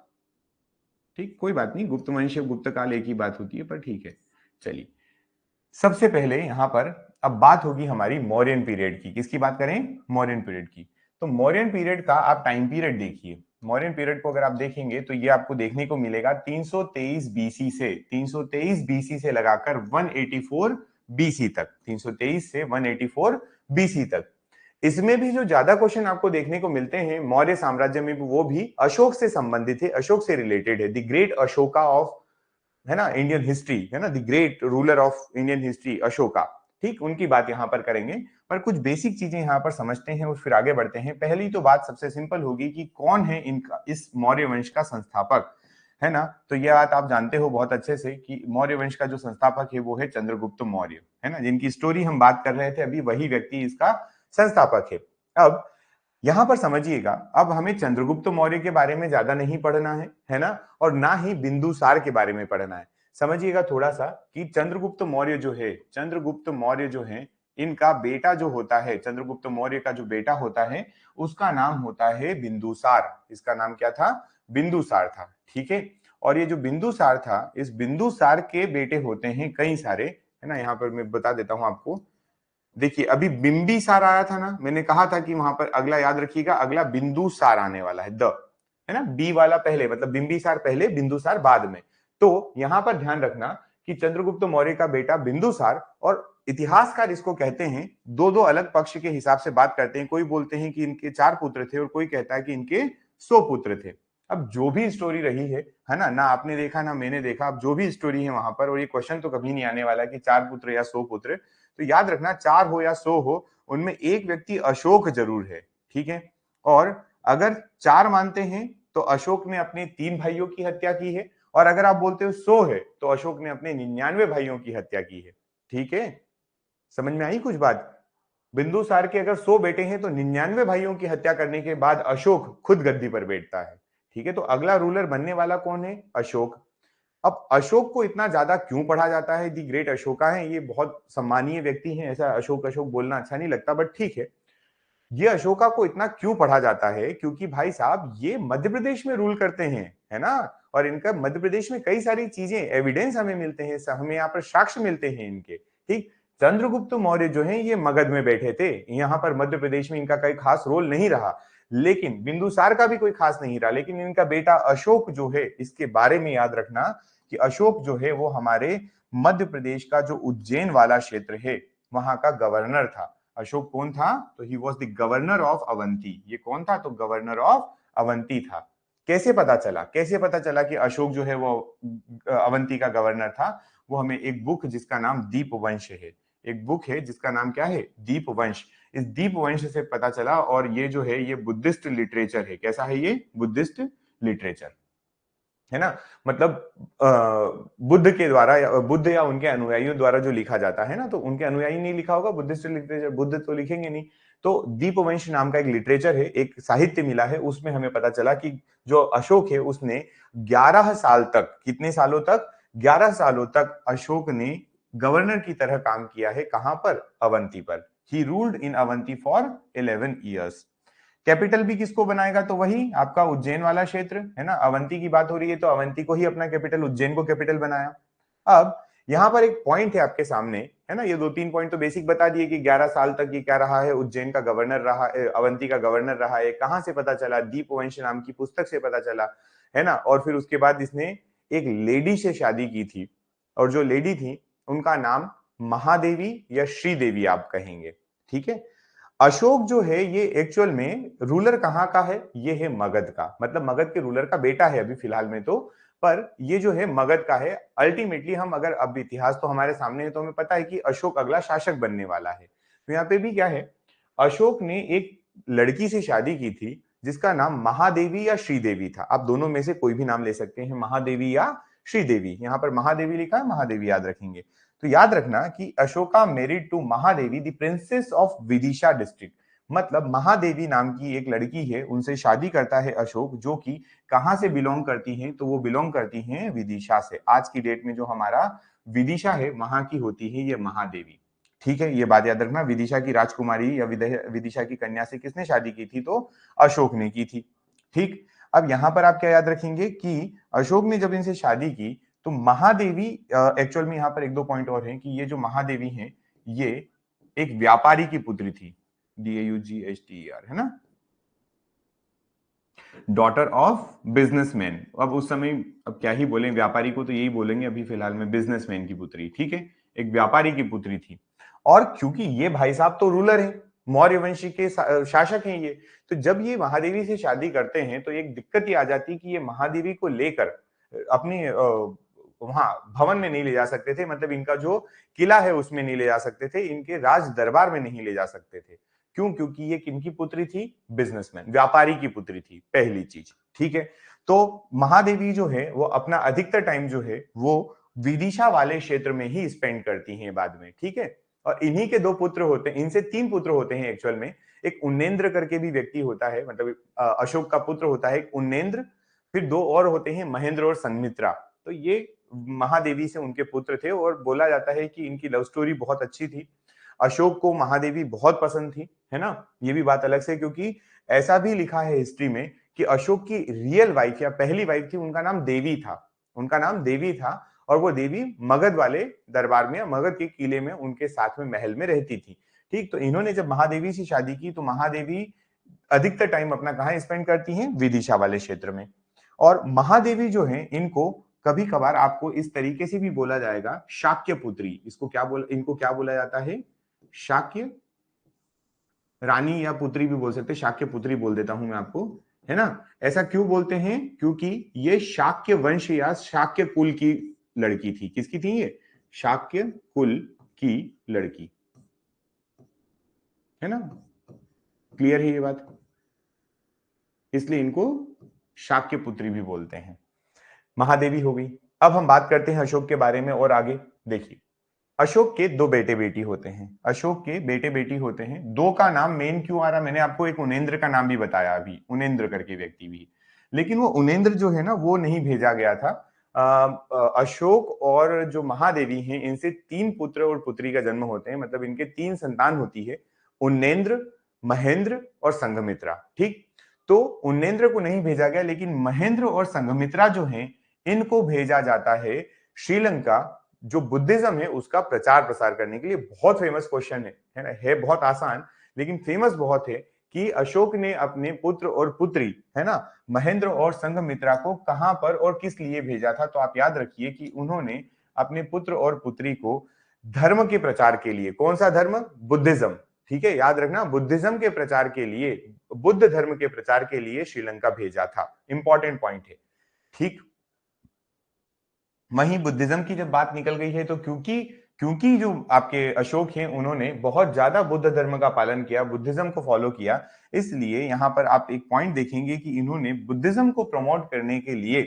ठीक, कोई बात नहीं, गुप्त वंश और गुप्त काल एक ही बात होती है, पर ठीक है। चलिए सबसे पहले यहां पर अब बात होगी हमारी मौर्यन पीरियड की। किसकी बात करें, मौर्यन पीरियड की। तो मौर्यन पीरियड का आप टाइम पीरियड देखिए। मौर्यन पीरियड को अगर आप देखेंगे तो ये आपको देखने को मिलेगा 323 बीसी से 323 बीसी से लगाकर 184 बीसी तक, 323 से 184 बीसी तक। इसमें भी जो ज्यादा क्वेश्चन आपको देखने को मिलते हैं मौर्य साम्राज्य में, वो भी अशोक से संबंधित है, अशोक से रिलेटेड है। द ग्रेट अशोका ऑफ, है ना, इंडियन हिस्ट्री, है ना, the great ruler of Indian history Ashoka, ठीक, उनकी बात यहां पर करेंगे। पर कुछ बेसिक चीजें यहां पर समझते हैं और फिर आगे बढ़ते हैं। पहली तो बात सबसे सिंपल होगी कि कौन है इनका, इस मौर्य वंश का संस्थापक, है ना। तो यह बात आप जानते हो बहुत अच्छे से कि मौर्य वंश का जो संस्थापक है वो है चंद्रगुप्त मौर्य, है ना, जिनकी स्टोरी हम बात कर रहे थे अभी, वही व्यक्ति इसका संस्थापक है। अब यहां पर समझिएगा, अब हमें चंद्रगुप्त मौर्य के बारे में ज्यादा नहीं पढ़ना है ना, और ना ही बिंदुसार के बारे में पढ़ना है। समझिएगा थोड़ा सा कि चंद्रगुप्त मौर्य जो है, चंद्रगुप्त मौर्य जो है, इनका बेटा जो होता है, चंद्रगुप्त मौर्य का जो बेटा होता है उसका नाम होता है बिंदुसार। इसका नाम क्या था? बिंदुसार था, ठीक है। और ये जो बिंदुसार था, इस बिंदुसार के बेटे होते हैं कई सारे, है ना। यहाँ पर मैं बता देता हूं आपको, देखिए अभी बिंबिसार आया था ना, मैंने कहा था कि वहां पर अगला याद रखिएगा, अगला बिंदुसार आने वाला है, है ना, बी वाला पहले, मतलब बिंबिसार पहले, बिंदुसार बाद में। तो यहां पर ध्यान रखना कि चंद्रगुप्त मौर्य का बेटा बिंदुसार, और इतिहासकार इसको कहते हैं, दो दो अलग पक्ष के हिसाब से बात करते हैं। कोई बोलते हैं कि इनके 4 पुत्र थे और कोई कहता है कि इनके 100 पुत्र थे। अब जो भी स्टोरी रही है ना आपने देखा ना मैंने देखा, अब जो भी स्टोरी है वहां पर, और ये क्वेश्चन तो कभी नहीं आने वाला कि 4 पुत्र या 100 पुत्र, तो याद रखना 4 हो या 100 हो, उनमें एक व्यक्ति अशोक जरूर है, ठीक है। और अगर 4 मानते हैं तो अशोक ने अपने 3 भाइयों की हत्या की है, और अगर आप बोलते हो 100 है तो अशोक ने अपने 99 भाइयों की हत्या की है, ठीक है। समझ में आई कुछ बात? बिंदुसार के अगर 100 बेटे हैं तो 99 भाइयों की हत्या करने के बाद अशोक खुद गद्दी पर बैठता है, ठीक है। तो अगला रूलर बनने वाला कौन है? अशोक। अब अशोक को इतना ज्यादा क्यों पढ़ा जाता है? दी ग्रेट अशोका है, ये बहुत सम्मानीय व्यक्ति हैं, ऐसा अशोक अशोक बोलना अच्छा नहीं लगता, बट ठीक है। ये अशोका को इतना क्यों पढ़ा जाता है? क्योंकि भाई साहब ये मध्य प्रदेश में रूल करते हैं, है ना, और इनका मध्य प्रदेश में कई सारी चीजें, एविडेंस हमें मिलते हैं, हमें यहाँ पर साक्ष्य मिलते हैं इनके, ठीक। चंद्रगुप्त मौर्य जो है ये मगध में बैठे थे, यहाँ पर मध्य प्रदेश में इनका कोई खास रोल नहीं रहा, लेकिन बिंदुसार का भी कोई खास नहीं रहा, लेकिन इनका बेटा अशोक जो है, इसके बारे में याद रखना कि अशोक जो है वो हमारे मध्य प्रदेश का जो उज्जैन वाला क्षेत्र है वहां का गवर्नर था। अशोक कौन था? तो he was the governor of Avanti. ये कौन था? तो गवर्नर ऑफ अवंती था। कैसे पता चला, कैसे पता चला कि अशोक जो है वो अवंती का गवर्नर था? वो हमें एक बुक जिसका नाम दीपवंश है, एक बुक है जिसका नाम क्या है? दीपवंश। इस दीपवंश से पता चला, और ये जो है ये बुद्धिस्ट लिटरेचर है। कैसा है ये? बुद्धिस्ट लिटरेचर, है ना। मतलब बुद्ध के द्वारा, या बुद्ध या उनके अनुयायियों द्वारा जो लिखा जाता है ना, तो उनके अनुयायी नहीं लिखा होगा बुद्धिस्ट लिटरेचर, बुद्ध तो लिखेंगे नहीं। तो दीपवंश नाम का एक लिटरेचर है, एक साहित्य मिला है, उसमें हमें पता चला कि जो अशोक है उसने 11 साल तक, कितने सालों तक? 11 सालों तक अशोक ने गवर्नर की तरह काम किया है। कहां पर? अवंती पर। He ruled in Avanti for 11 years. Capital भी किसको बनाएगा? तो वही आपका उज्जैन वाला क्षेत्र, है ना। अवंती की बात हो रही है तो अवंती को ही अपना कैपिटल, उज्जैन को कैपिटल बनाया। अब यहां पर एक पॉइंट है आपके सामने, है ना, ये 2-3 पॉइंट तो बेसिक बता दिए कि 11 साल तक ये क्या रहा है? उज्जैन का गवर्नर रहा, अवंती का गवर्नर रहा है। कहां से पता चला? दीपवंश नाम की पुस्तक से पता चला, है ना। और फिर उसके बाद इसने एक लेडी से शादी की थी, और जो लेडी थी उनका नाम महादेवी या श्रीदेवी आप कहेंगे, ठीक है। अशोक जो है ये एक्चुअल में रूलर कहाँ का है? ये है मगध का, मतलब मगध के रूलर का बेटा है अभी फिलहाल में तो, पर ये जो है मगध का है। अल्टीमेटली हम अगर, अब इतिहास तो हमारे सामने है तो हमें पता है कि अशोक अगला शासक बनने वाला है। तो यहाँ पे भी क्या है? अशोक ने एक लड़की से शादी की थी जिसका नाम महादेवी या श्रीदेवी था। आप दोनों में से कोई भी नाम ले सकते हैं, महादेवी या श्रीदेवी। यहाँ पर महादेवी लिखा है, महादेवी याद रखेंगे। तो याद रखना कि Ashoka married to Mahadevi the princess of Vidisha district, मतलब महादेवी नाम की एक लड़की है, उनसे शादी करता है अशोक, जो कि कहां से बिलोंग करती हैं? तो वो बिलोंग करती हैं विदिशा से। आज की डेट में जो हमारा विदिशा है वहां की होती है ये महादेवी, ठीक है। ये बात याद रखना, विदिशा की राजकुमारी या विदिशा की कन्या से किसने शादी की थी? तो अशोक ने की थी, ठीक। अब यहां पर आप क्या याद रखेंगे कि अशोक ने जब इनसे शादी की तो महादेवी, एक्चुअल में यहाँ पर 1-2 पॉइंट और हैं कि ये जो महादेवी हैं ये एक व्यापारी की पुत्री थी, DAUGHTER, है ना। Daughter of businessman. अब उस समय अब क्या ही बोलें, व्यापारी को तो यही बोलेंगे अभी फिलहाल में, बिजनेसमैन की पुत्री, ठीक है, एक व्यापारी की पुत्री थी। और क्योंकि ये भाई साहब तो रूलर हैं, मौर्य वंशी के शासक हैं ये, तो जब ये महादेवी से शादी करते हैं तो एक दिक्कत ये आ जाती है कि ये महादेवी को लेकर अपनी वहां भवन में नहीं ले जा सकते थे, मतलब इनका जो किला है उसमें नहीं ले जा सकते थे, इनके राज दरबार में नहीं ले जा सकते थे। क्यों? क्योंकि ये किनकी पुत्री थी? बिजनेसमैन, व्यापारी की पुत्री थी, पहली चीज, ठीक है। तो महादेवी जो है वो अपना अधिकतर टाइम जो है वो विदिशा वाले क्षेत्र में ही स्पेंड करती हैं बाद में, ठीक है। और इन्हीं के दो पुत्र होते हैं, इनसे तीन पुत्र होते हैं एक्चुअल में। एक उन्नेन्द्र करके भी व्यक्ति होता है, मतलब अशोक का पुत्र होता है एक उन्नेन्द्र, फिर दो और होते हैं महेंद्र और संघमित्रा। तो ये महादेवी से उनके पुत्र थे और बोला जाता है कि इनकी लव स्टोरी बहुत अच्छी थी। अशोक को महादेवी बहुत पसंद थी, है ना। ये भी बात अलग से, क्योंकि ऐसा भी लिखा है हिस्ट्री में कि अशोक की रियल वाइफ या पहली वाइफ थी, उनका नाम देवी था, उनका नाम देवी था। और वो देवी मगध वाले दरबार में, मगध के किले में उनके साथ में महल में रहती थी, ठीक। तो इन्होंने जब महादेवी से शादी की तो महादेवी अधिकतर टाइम अपना कहां स्पेंड करती हैं? विदिशा वाले क्षेत्र में। और महादेवी जो है इनको कभी कभार आपको इस तरीके से भी बोला जाएगा, शाक्य पुत्री। इसको क्या बोला, इनको क्या बोला जाता है? शाक्य रानी या पुत्री भी बोल सकते हैं, शाक्य पुत्री बोल देता हूं मैं आपको, है ना। ऐसा क्यों बोलते हैं? क्योंकि ये शाक्य वंश या शाक्य कुल की लड़की थी। किसकी थी ये? शाक्य कुल की लड़की, है ना। क्लियर है ये बात? इसलिए इनको शाक्य पुत्री भी बोलते हैं। महादेवी हो गई। अब हम बात करते हैं अशोक के बारे में और आगे। देखिए, अशोक के दो बेटे बेटी होते हैं, अशोक के बेटे बेटी होते हैं। दो का नाम मेन क्यों आ रहा, मैंने आपको एक उनेन्द्र का नाम भी बताया अभी, उनेन्द्र करके व्यक्ति भी, लेकिन वो उनेन्द्र जो है ना वो नहीं भेजा गया था। अशोक और जो महादेवी हैं इनसे तीन पुत्र और पुत्री का जन्म होते हैं, मतलब इनके तीन संतान होती है, उन्नेन्द्र, महेंद्र और संघमित्रा, ठीक। तो उन्नेन्द्र को नहीं भेजा गया, लेकिन महेंद्र और संघमित्रा जो हैं इनको भेजा जाता है श्रीलंका, जो बुद्धिज्म है उसका प्रचार प्रसार करने के लिए। बहुत फेमस क्वेश्चन है ना, है बहुत आसान लेकिन फेमस बहुत है कि अशोक ने अपने पुत्र और पुत्री, है ना, महेंद्र और संघमित्रा को कहां पर और किस लिए भेजा था? तो आप याद रखिए कि उन्होंने अपने पुत्र और पुत्री को धर्म के प्रचार के लिए, कौन सा धर्म? बुद्धिज्म, ठीक है, याद रखना, बुद्धिज्म के प्रचार के लिए, बुद्ध धर्म के प्रचार के लिए श्रीलंका भेजा था। इंपॉर्टेंट पॉइंट है, ठीक। वहीं बुद्धिज्म की जब बात निकल गई है तो क्योंकि क्योंकि जो आपके अशोक हैं उन्होंने बहुत ज्यादा बुद्ध धर्म का पालन किया, बुद्धिज्म को फॉलो किया, इसलिए यहां पर आप एक पॉइंट देखेंगे कि इन्होंने बुद्धिज्म को प्रमोट करने के लिए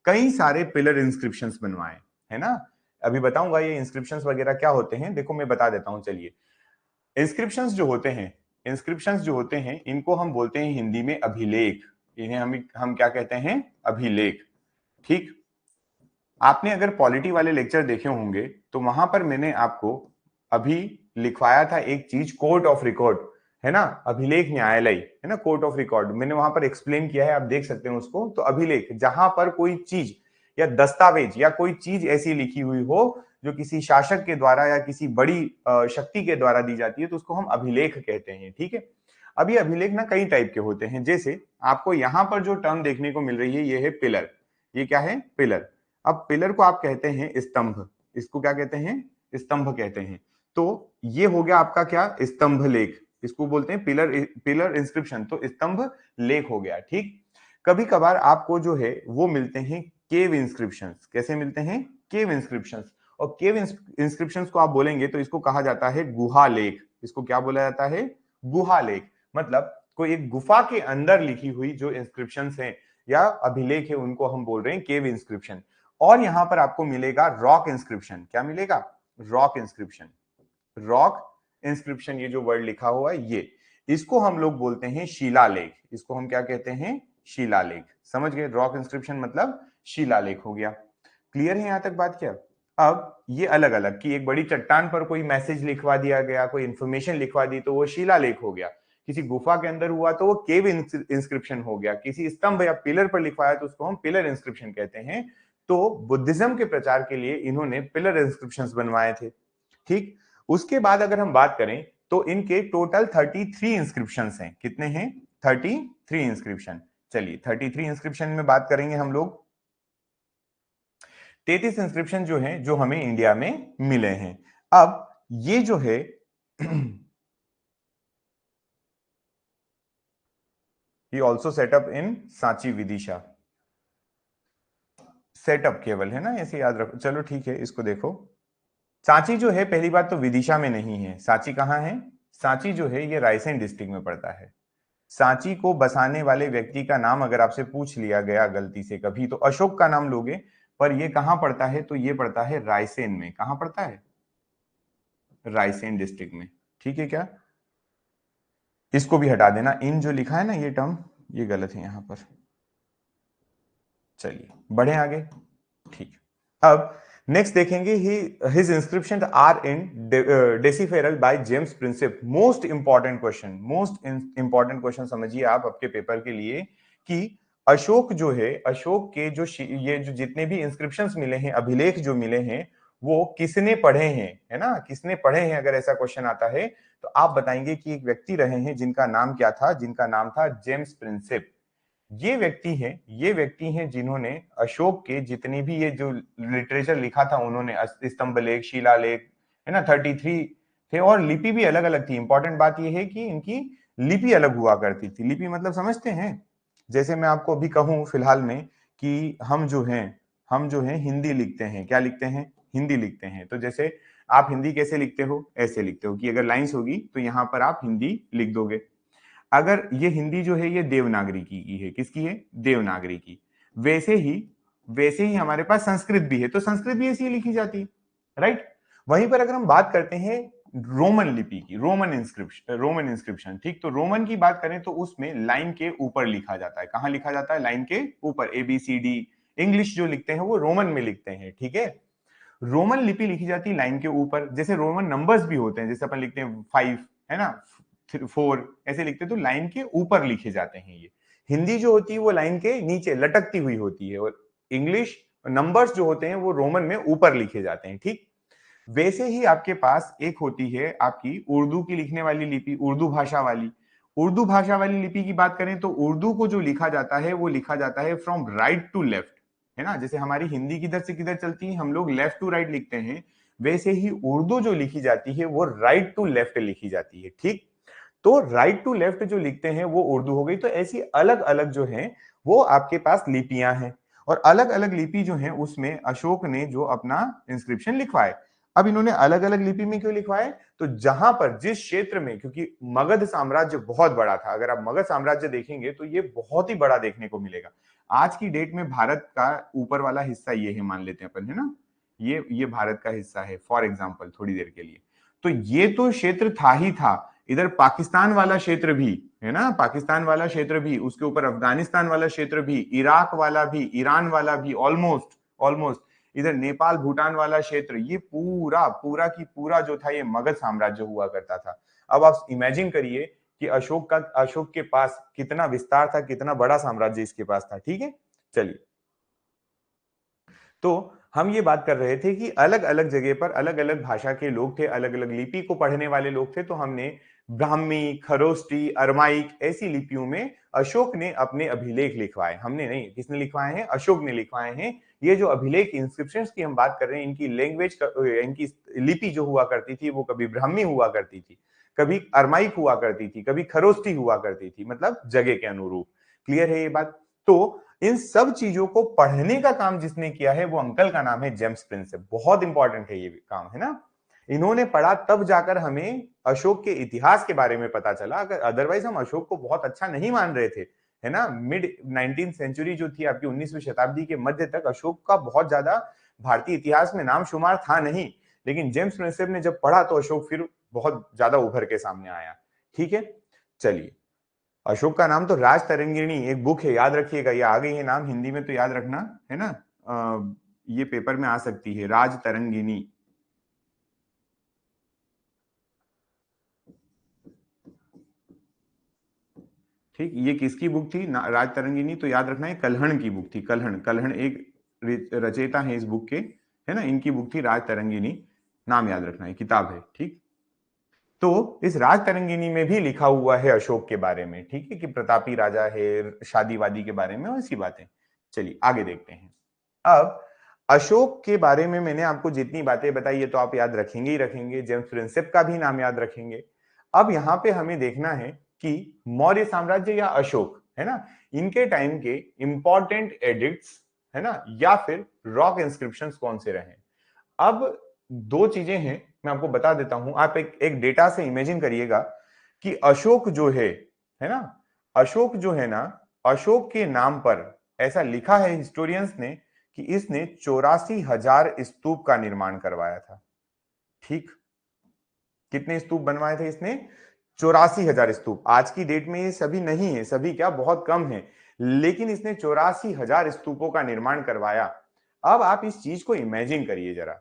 कई सारे पिलर इंस्क्रिप्शंस बनवाए, है ना। अभी बताऊंगा ये इंस्क्रिप्शंस वगैरह क्या होते हैं, देखो मैं बता देता हूं, चलिए। इंस्क्रिप्शंस जो होते हैं, इंस्क्रिप्शंस जो होते हैं इनको हम बोलते हैं हिंदी में अभिलेख। इन्हें हम क्या कहते हैं? अभिलेख, ठीक। आपने अगर पॉलिटी वाले लेक्चर देखे होंगे तो वहां पर मैंने आपको अभी लिखवाया था एक चीज, कोर्ट ऑफ रिकॉर्ड, है ना, अभिलेख न्यायालय, है ना, कोर्ट ऑफ रिकॉर्ड मैंने वहां पर एक्सप्लेन किया है, आप देख सकते हैं उसको। तो अभिलेख, जहां पर कोई चीज या दस्तावेज या कोई चीज ऐसी लिखी हुई हो जो किसी शासक के द्वारा या किसी बड़ी शक्ति के द्वारा दी जाती है तो उसको हम अभिलेख कहते हैं, ठीक है। अब ये अभिलेख ना कई टाइप के होते हैं, जैसे आपको यहां पर जो टर्म देखने को मिल रही है ये है पिलर। ये क्या है? पिलर। अब पिलर को आप कहते हैं स्तंभ, इसको क्या कहते हैं? स्तंभ कहते हैं। तो ये हो गया आपका क्या? स्तंभ लेख, इसको बोलते हैं पिलर, पिलर इंस्क्रिप्शन, तो स्तंभ लेख हो गया, ठीक। कभी कभार आपको जो है वो मिलते हैं केव इंस्क्रिप्शंस। कैसे मिलते हैं? केव इंस्क्रिप्शंस। और केव इंस्क्रिप्शंस को आप बोलेंगे तो इसको कहा जाता है गुहा लेख। इसको क्या बोला जाता है? गुहा लेख। मतलब कोई एक गुफा के अंदर लिखी हुई जो इंस्क्रिप्शंस हैं या अभिलेख है उनको हम बोल रहे हैं केव इंस्क्रिप्शन। और यहां पर आपको मिलेगा रॉक इंस्क्रिप्शन। क्या मिलेगा? Rock inscription. रॉक इंस्क्रिप्शन, ये जो वर्ड लिखा हुआ है ये, इसको हम लोग बोलते हैं शिलालेख। इसको हम क्या कहते हैं? शिलालेख। समझ गए? रॉक इंस्क्रिप्शन मतलब शिलालेख हो गया। क्लियर है यहां तक बात? क्या अब ये अलग अलग कि एक बड़ी चट्टान पर कोई मैसेज लिखवा दिया गया, कोई इंफॉर्मेशन लिखवा दी तो वो शिलालेख हो गया। किसी गुफा के अंदर हुआ तो वो केव इंस्क्रिप्शन हो गया। किसी स्तंभ या पिलर पर लिखवाया तो उसको हम पिलर इंस्क्रिप्शन कहते हैं। तो बुद्धिज्म के प्रचार के लिए इन्होंने पिलर इंस्क्रिप्शंस बनवाए थे, ठीक। उसके बाद अगर हम बात करें तो इनके टोटल 33 इंस्क्रिप्शंस हैं। कितने हैं? 33 इंस्क्रिप्शन। चलिए 33 इंस्क्रिप्शन में बात करेंगे हम लोग। 33 इंस्क्रिप्शन जो हैं जो हमें इंडिया में मिले हैं। अब ये जो है ये ऑल्सो सेटअप इन सांची विदिशा। सेटअप केवल है ना, ऐसे याद रखो। चलो ठीक है, इसको देखो। सांची जो है, पहली बात तो विदिशा में नहीं है। सांची कहां है? सांची जो है ये रायसेन डिस्ट्रिक्ट में पड़ता है। सांची को बसाने वाले व्यक्ति का नाम अगर आपसे पूछ लिया गया गलती से कभी, तो अशोक का नाम लोगे, पर ये कहां पड़ता है? तो ये पड़ता है रायसेन में। कहां पड़ता है? रायसेन डिस्ट्रिक्ट में। ठीक है क्या? इसको भी हटा देना, इन जो लिखा है ना ये टर्म, ये गलत है यहां पर। चलिए बढ़े आगे। ठीक। अब नेक्स्ट देखेंगे ही his inscription are indecipherable by James Prinsep. Most important question, most important question समझिए आप आपके पेपर के लिए, कि अशोक जो है, अशोक के जो ये जो जितने भी इंस्क्रिप्शंस मिले हैं, अभिलेख जो मिले हैं, वो किसने पढ़े हैं, है ना, किसने पढ़े हैं? अगर ऐसा क्वेश्चन आता है तो आप बताएंगे कि एक व्यक्ति रहे हैं जिनका नाम क्या था? जिनका नाम था जेम्स प्रिंसिप। ये व्यक्ति हैं जिन्होंने अशोक के जितने भी ये जो लिटरेचर लिखा था उन्होंने, स्तंभ लेख, शिला लेख, है ना, 33 थे। और लिपि भी अलग अलग थी। इंपॉर्टेंट बात ये है कि इनकी लिपि अलग हुआ करती थी। लिपि मतलब समझते हैं? जैसे मैं आपको अभी कहूं फिलहाल में कि हम जो हैं हिंदी लिखते हैं। क्या लिखते हैं? हिंदी लिखते हैं। तो जैसे आप हिंदी कैसे लिखते हो? ऐसे लिखते हो कि अगर लाइंस होगी तो यहां पर आप हिंदी लिख दोगे। अगर ये हिंदी जो है ये देवनागरी की है। किसकी है? देवनागरी की। वैसे ही हमारे पास संस्कृत भी है, तो संस्कृत भी ऐसी लिखी जाती है, राइट। वहीं पर अगर हम बात करते हैं रोमन लिपि की, रोमन इंस्क्रिप्शन, ठीक, तो रोमन की बात करें तो उसमें लाइन के ऊपर लिखा जाता है। कहां लिखा जाता है? लाइन के ऊपर। ABCD इंग्लिश जो लिखते हैं वो रोमन में लिखते हैं, ठीक है। रोमन लिपि लिखी जाती है लाइन के ऊपर। जैसे रोमन नंबर्स भी होते हैं, जैसे अपन लिखते हैं 5, है ना, 4, ऐसे लिखते हैं, तो लाइन के ऊपर लिखे जाते हैं ये। हिंदी जो होती है वो लाइन के नीचे लटकती हुई होती है, और इंग्लिश नंबर्स जो होते हैं वो रोमन में ऊपर लिखे जाते हैं, ठीक। वैसे ही आपके पास एक होती है आपकी उर्दू की लिखने वाली लिपि, उर्दू भाषा वाली। उर्दू भाषा वाली लिपि की बात करें तो उर्दू को जो लिखा जाता है वो लिखा जाता है फ्रॉम राइट टू लेफ्ट, है ना। जैसे हमारी हिंदी किधर से किधर चलती है, हम लोग लेफ्ट टू राइट लिखते हैं, वैसे ही उर्दू जो लिखी जाती है वो राइट टू लेफ्ट लिखी जाती है, ठीक। तो राइट टू लेफ्ट जो लिखते हैं वो उर्दू हो गई। तो ऐसी अलग अलग जो है वो आपके पास लिपियां हैं, और अलग अलग लिपि जो है उसमें अशोक ने जो अपना इंस्क्रिप्शन लिखवाए। अब इन्होंने अलग अलग लिपि में क्यों लिखवाए? तो जहां पर जिस क्षेत्र में, क्योंकि मगध साम्राज्य बहुत बड़ा था, अगर आप मगध साम्राज्य देखेंगे तो ये बहुत ही बड़ा देखने को मिलेगा। आज की डेट में भारत का ऊपर वाला हिस्सा ये है, मान लेते हैं अपन, है ना, ये भारत का हिस्सा है फॉर एग्जाम्पल, थोड़ी देर के लिए। तो ये तो क्षेत्र था ही था। इधर पाकिस्तान वाला क्षेत्र भी, है ना, पाकिस्तान वाला क्षेत्र भी, उसके ऊपर अफगानिस्तान वाला क्षेत्र भी, इराक वाला भी, ईरान वाला भी, ऑलमोस्ट ऑलमोस्ट, इधर नेपाल भूटान वाला क्षेत्र, ये पूरा पूरा की पूरा जो था ये मगध साम्राज्य हुआ करता था। अब आप इमेजिन करिए कि अशोक के पास कितना विस्तार था, कितना बड़ा साम्राज्य इसके पास था, ठीक है। चलिए, तो हम ये बात कर रहे थे कि अलग अलग जगह पर अलग अलग भाषा के लोग थे, अलग अलग लिपि को पढ़ने वाले लोग थे। तो हमने ब्राह्मी, खरोष्टी, अरमाइक ऐसी लिपियों में अशोक ने अपने अभिलेख लिखवाए। हमने नहीं, किसने लिखवाए हैं? अशोक ने लिखवाए हैं। ये जो अभिलेख इंस्क्रिप्शंस की हम बात कर रहे हैं, इनकी लैंग्वेज, इनकी लिपि जो हुआ करती थी वो कभी ब्राह्मी हुआ करती थी, कभी अरमाइक हुआ करती थी, कभी खरोष्टी हुआ करती थी, मतलब जगह के अनुरूप। क्लियर है ये बात? तो इन सब चीजों को पढ़ने का काम जिसने किया है वो अंकल का नाम है जेम्स प्रिंसेप। बहुत इंपॉर्टेंट है ये काम, है ना। इन्होंने पढ़ा तब जाकर हमें अशोक के इतिहास के बारे में पता चला। अगर अदरवाइज हम अशोक को बहुत अच्छा नहीं मान रहे थे, है ना। मिड 19th सेंचुरी जो थी आपकी, 19वीं शताब्दी के मध्य तक अशोक का बहुत ज्यादा भारतीय इतिहास में नाम शुमार था नहीं। लेकिन जेम्स प्रिंसेप ने जब पढ़ा तो अशोक फिर बहुत ज्यादा उभर के सामने आया, ठीक है। चलिए, अशोक का नाम तो राज तरंगिणी एक बुक है, याद रखिएगा, ये आ गई है नाम हिंदी में तो याद रखना, है ना। ये पेपर में आ सकती है, राज तरंगिणी। ठीक, ये किसकी बुक थी राज तरंगिणी? तो याद रखना है कल्हण की बुक थी। कल्हण, कल्हण एक रचयिता है इस बुक के, है ना, इनकी बुक थी राज तरंगिणी। नाम याद रखना है, किताब है, ठीक। तो इस राज तरंगिनी में भी लिखा हुआ है अशोक के बारे में, ठीक है, कि प्रतापी राजा है, शादी वादी के बारे में और ऐसी बातें। चलिए आगे देखते हैं। अब अशोक के बारे में मैंने आपको जितनी बातें बताई है तो आप याद रखेंगे ही रखेंगे, जेम्स प्रिंसेप का भी नाम याद रखेंगे। अब यहाँ पे हमें देखना है कि मौर्य साम्राज्य या अशोक, है ना, इनके टाइम के इंपॉर्टेंट एडिक्ट्स, है ना, या फिर रॉक इंस्क्रिप्शंस कौन से रहे। अब दो चीजें हैं, मैं आपको बता देता हूं। आप एक डेटा से इमेजिन करिएगा कि अशोक जो है ना, अशोक जो है ना, अशोक के नाम पर ऐसा लिखा है हिस्टोरियंस ने कि इसने 84,000 स्तूप का निर्माण करवाया था। ठीक, कितने स्तूप बनवाए थे इसने? 84,000 स्तूप। आज की डेट में ये सभी नहीं है, सभी क्या बहुत कम है, लेकिन इसने 84,000 स्तूपों का निर्माण करवाया। अब आप इस चीज को इमेजिन करिए जरा,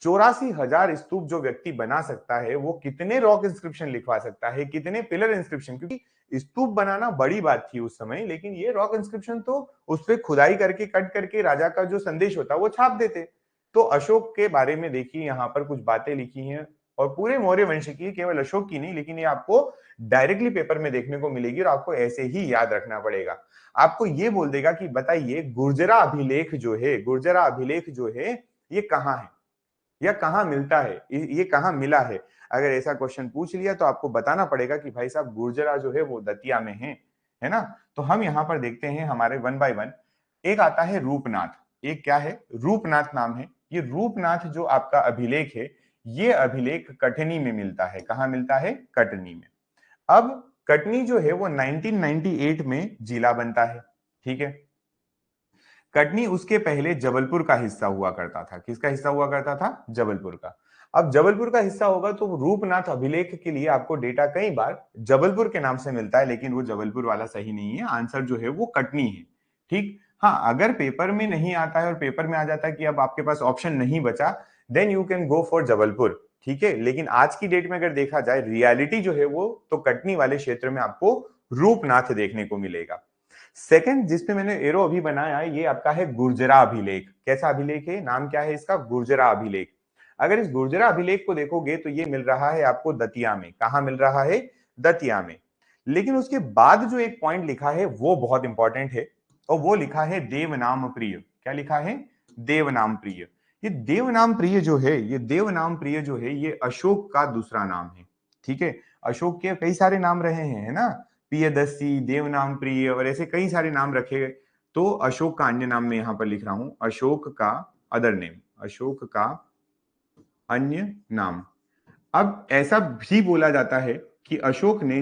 84,000 स्तूप जो व्यक्ति बना सकता है वो कितने रॉक इंस्क्रिप्शन लिखवा सकता है, कितने पिलर इंस्क्रिप्शन, क्योंकि स्तूप बनाना बड़ी बात थी उस समय, लेकिन ये रॉक इंस्क्रिप्शन तो उस पर खुदाई करके कट करके राजा का जो संदेश होता वो छाप देते। तो अशोक के बारे में देखिए यहाँ पर कुछ बातें लिखी हैं, और पूरे मौर्य वंश की, केवल अशोक की नहीं, लेकिन ये आपको डायरेक्टली पेपर में देखने को मिलेगी और आपको ऐसे ही याद रखना पड़ेगा। आपको ये बोल देगा कि बताइए गुर्जरा अभिलेख जो है, गुर्जरा अभिलेख जो है ये कहाँ है या कहाँ मिलता है, ये कहाँ मिला है। अगर ऐसा क्वेश्चन पूछ लिया तो आपको बताना पड़ेगा कि भाई साहब गुर्जरा जो है वो दतिया में है ना। तो हम यहाँ पर देखते हैं हमारे वन बाय वन। एक आता है रूपनाथ, एक क्या है, रूपनाथ नाम है। ये रूपनाथ जो आपका अभिलेख है, ये अभिलेख कटनी में मिलता है। कहाँ मिलता है? कटनी में। अब कटनी जो है वो 1998 में जिला बनता है, ठीक है। कटनी उसके पहले जबलपुर का हिस्सा हुआ करता था। किसका हिस्सा हुआ करता था? जबलपुर का। अब जबलपुर का हिस्सा होगा तो रूपनाथ अभिलेख के लिए आपको डेटा कई बार जबलपुर के नाम से मिलता है, लेकिन वो जबलपुर वाला सही नहीं है। आंसर जो है वो कटनी है, ठीक। हाँ, अगर पेपर में नहीं आता है और पेपर में आ जाता है कि अब आपके पास ऑप्शन नहीं बचा, then you can go for Jabalpur, ठीक है। लेकिन आज की डेट में अगर देखा जाए, रियलिटी जो है वो तो कटनी वाले क्षेत्र में आपको रूपनाथ देखने को मिलेगा। सेकंड जिसपे मैंने एरो अभी बनाया है, ये आपका है गुर्जरा अभिलेख। कैसा अभिलेख है? नाम क्या है इसका? गुर्जरा अभिलेख। अगर इस गुर्जरा अभिलेख को देखोगे तो ये मिल रहा है आपको दतिया में। कहां मिल रहा है? दतिया में। लेकिन उसके बाद जो एक पॉइंट लिखा है वो बहुत इंपॉर्टेंट है, और वो लिखा है देवनाम प्रिय। क्या लिखा है? देवनाम प्रिय। ये देवनाम प्रिय जो है, ये देवनाम प्रिय जो है, ये अशोक का दूसरा नाम है, ठीक है। अशोक के कई सारे नाम रहे हैं, है ना, प्रियदर्शी, देवनाम प्रिय और ऐसे कई सारे नाम रखे गए। तो अशोक का अन्य नाम मैं यहां पर लिख रहा हूं, अशोक का अदर नेम, अशोक का अन्य नाम। अब ऐसा भी बोला जाता है कि अशोक ने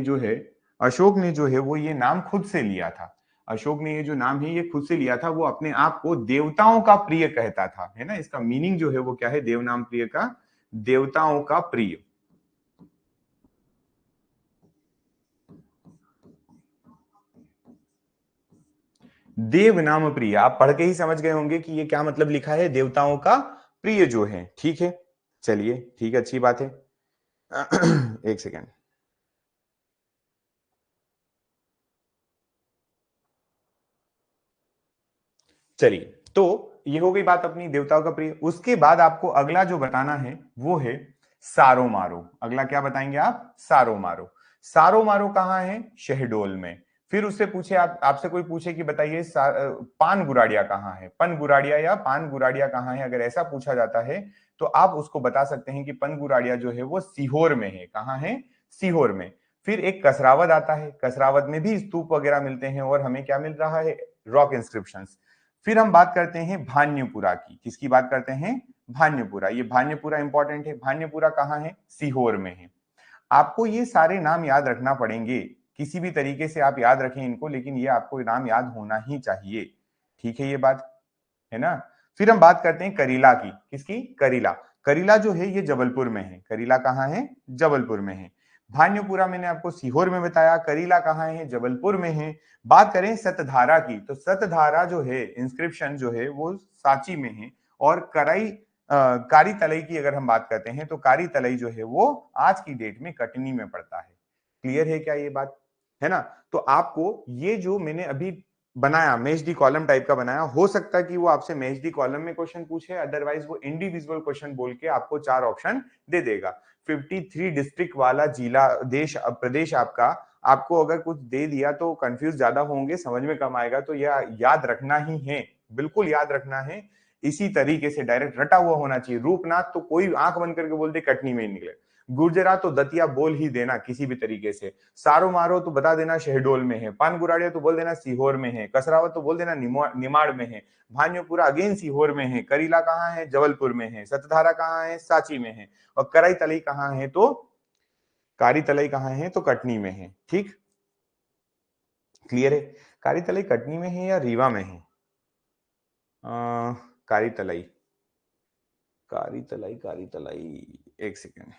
जो है वो ये नाम खुद से लिया था। अशोक ने ये जो नाम है ये खुद से लिया था। वो अपने आप को देवताओं का प्रिय कहता था, है ना। इसका मीनिंग जो है वो क्या है? देवनाम प्रिय का, देवताओं का प्रिय। देव नाम प्रिय, आप पढ़ के ही समझ गए होंगे कि ये क्या मतलब लिखा है, देवताओं का प्रिय जो है, ठीक है। चलिए ठीक है, अच्छी बात है। एक सेकेंड। चलिए, तो ये हो गई बात अपनी देवताओं का प्रिय। उसके बाद आपको अगला जो बताना है वो है सारो मारो। अगला क्या बताएंगे आप? सारो मारो। सारो मारो कहाँ है? शहडोल में। फिर उससे पूछे, आपसे कोई पूछे कि बताइए पान गुराड़िया कहाँ है, पन गुराड़िया या पान गुराड़िया कहाँ है, अगर ऐसा पूछा जाता है तो आप उसको बता सकते हैं कि पन गुराड़िया जो है वो सीहोर में है। कहाँ है? सीहोर में। फिर एक कसरावद आता है, कसरावद में भी स्तूप वगैरह मिलते हैं और हमें क्या मिल रहा है? Rock inscriptions. फिर हम बात करते हैं भान्यपुरा की। किसकी बात करते हैं? भान्यपुरा। ये भान्यपुरा इंपॉर्टेंट है। भान्यपुरा कहाँ है? सीहोर में है। आपको ये सारे नाम याद रखना पड़ेंगे, किसी भी तरीके से आप याद रखें इनको, लेकिन ये आपको नाम याद होना ही चाहिए, ठीक है, ये बात है ना। फिर हम बात करते हैं करीला की। किसकी? करीला। करीला जो है ये जबलपुर में है। करीला कहाँ है? जबलपुर में है। भान्यपुरा मैंने आपको सीहोर में बताया, करीला कहाँ है? जबलपुर में है। बात करें सतधारा की, तो सतधारा जो है इंस्क्रिप्शन जो है वो सांची में है। और कारी तलई की अगर हम बात करते हैं तो कारी तलई जो है वो आज की डेट में कटनी में पड़ता है। क्लियर है क्या ये बात? है ना। तो आपको ये जो मैंने अभी बनाया, मैच दी कॉलम टाइप का बनाया। हो सकता है कि वो आपसे मैच दी कॉलम में क्वेश्चन पूछे, अदरवाइज वो इंडिविजुअल क्वेश्चन बोल के आपको 4 ऑप्शन दे देगा। 53 डिस्ट्रिक्ट वाला जिला देश प्रदेश आपका, आपको अगर कुछ दे दिया तो कंफ्यूज ज्यादा होंगे, समझ में कम आएगा। तो यह याद रखना ही है, बिल्कुल याद रखना है। इसी तरीके से डायरेक्ट रटा हुआ होना चाहिए। रूपनाथ तो कोई आंख बंद करके बोल दे कटनी में ही निकले। गुर्जरा तो दतिया बोल ही देना किसी भी तरीके से। सारो मारो तो बता देना शहडोल में है। पान गुराड़िया तो बोल देना सीहोर में है। कसरावत तो बोल देना निमाड़ में है। भान्योपुरा अगेन सीहोर में है। करीला कहाँ है? जबलपुर में है। सतधारा कहाँ है? सांची में है। और कराई तलई कहाँ है? तो कारी तलई कहाँ है? तो कटनी में है। ठीक, क्लियर है? कारी तलई कटनी में है या रीवा में है? कारी तलई, कारी तलाई, कारी तलाई, एक सेकेंड।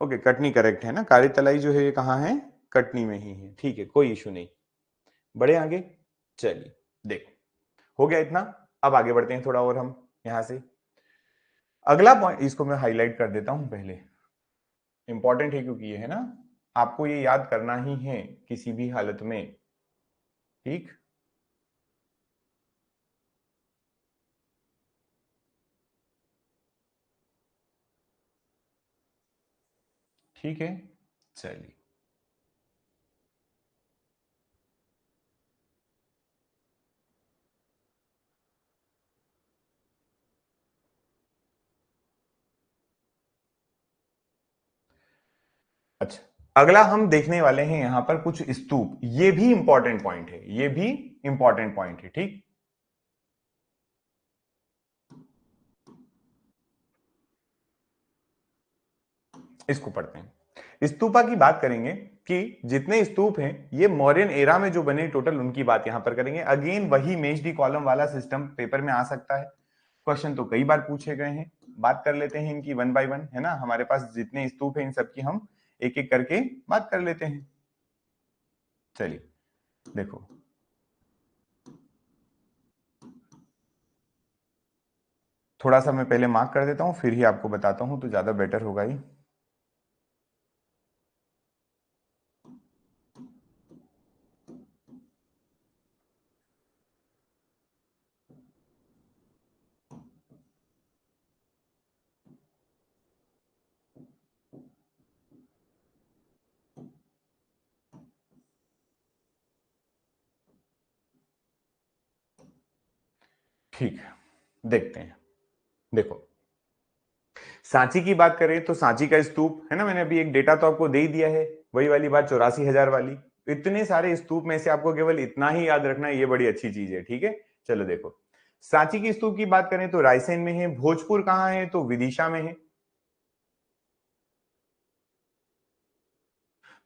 ओके, कटनी करेक्ट है ना। कारी तलाई जो है ये कहाँ है? कटनी में ही है। ठीक है, कोई इशू नहीं। बढ़े आगे, चलिए देखो, हो गया इतना। अब आगे बढ़ते हैं थोड़ा और हम यहां से। अगला पॉइंट इसको मैं हाईलाइट कर देता हूं पहले, इंपॉर्टेंट है क्योंकि ये है ना, आपको ये याद करना ही है किसी भी हालत में। ठीक, ठीक है, चलिए। अच्छा, अगला हम देखने वाले हैं यहां पर कुछ स्तूप। ये भी इंपॉर्टेंट पॉइंट है, ये भी इंपॉर्टेंट पॉइंट है। ठीक, इसको पढ़ते हैं। स्तूपा की बात करेंगे कि जितने स्तूप हैं ये मौर्यन एरा में जो बने टोटल, उनकी बात यहां पर करेंगे। अगेन वही मेज डी कॉलम वाला सिस्टम पेपर में आ सकता है। क्वेश्चन तो कई बार पूछे गए हैं। बात कर लेते हैं इनकी वन बाय वन, है ना। हमारे पास जितने स्तूप हैं इन सबकी हम एक एक करके बात कर लेते हैं। चलिए देखो, थोड़ा सा मैं पहले मार्क कर देता हूं, फिर ही आपको बताता हूं तो ज्यादा बेटर होगा ही। ठीक है, देखते हैं। देखो, सांची की बात करें तो सांची का स्तूप है ना, मैंने अभी एक डेटा तो आपको दे ही दिया है, वही वाली बात 84,000 वाली। इतने सारे स्तूप में से आपको केवल इतना ही याद रखना है, ये बड़ी अच्छी चीज है। ठीक है, चलो देखो, सांची की स्तूप की बात करें तो रायसेन में है। भोजपुर कहाँ है? तो विदिशा में है।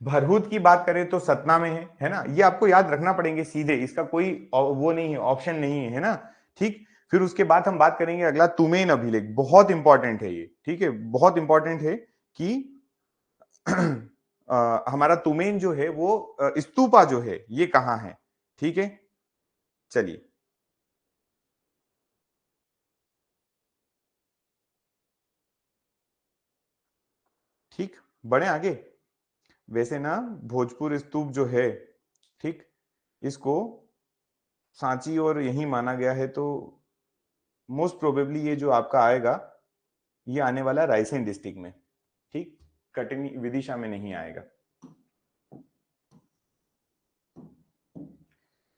भरहूत की बात करें तो सतना में है ना। ये आपको याद रखना पड़ेंगे सीधे, इसका कोई वो नहीं है, ऑप्शन नहीं है ना। ठीक, फिर उसके बाद हम बात करेंगे अगला तुमेन अभिलेख, बहुत इंपॉर्टेंट है ये। ठीक है, बहुत इंपॉर्टेंट है कि हमारा तुमेन जो है वो स्तूपा जो है ये कहाँ है। ठीक है, चलिए। ठीक, बढ़े आगे। वैसे ना भोजपुर स्तूप जो है, ठीक, इसको सांची और यही माना गया है, तो मोस्ट प्रोबेबली ये जो आपका आएगा ये आने वाला रायसेन डिस्ट्रिक्ट में। ठीक, कटनी विदिशा में नहीं आएगा।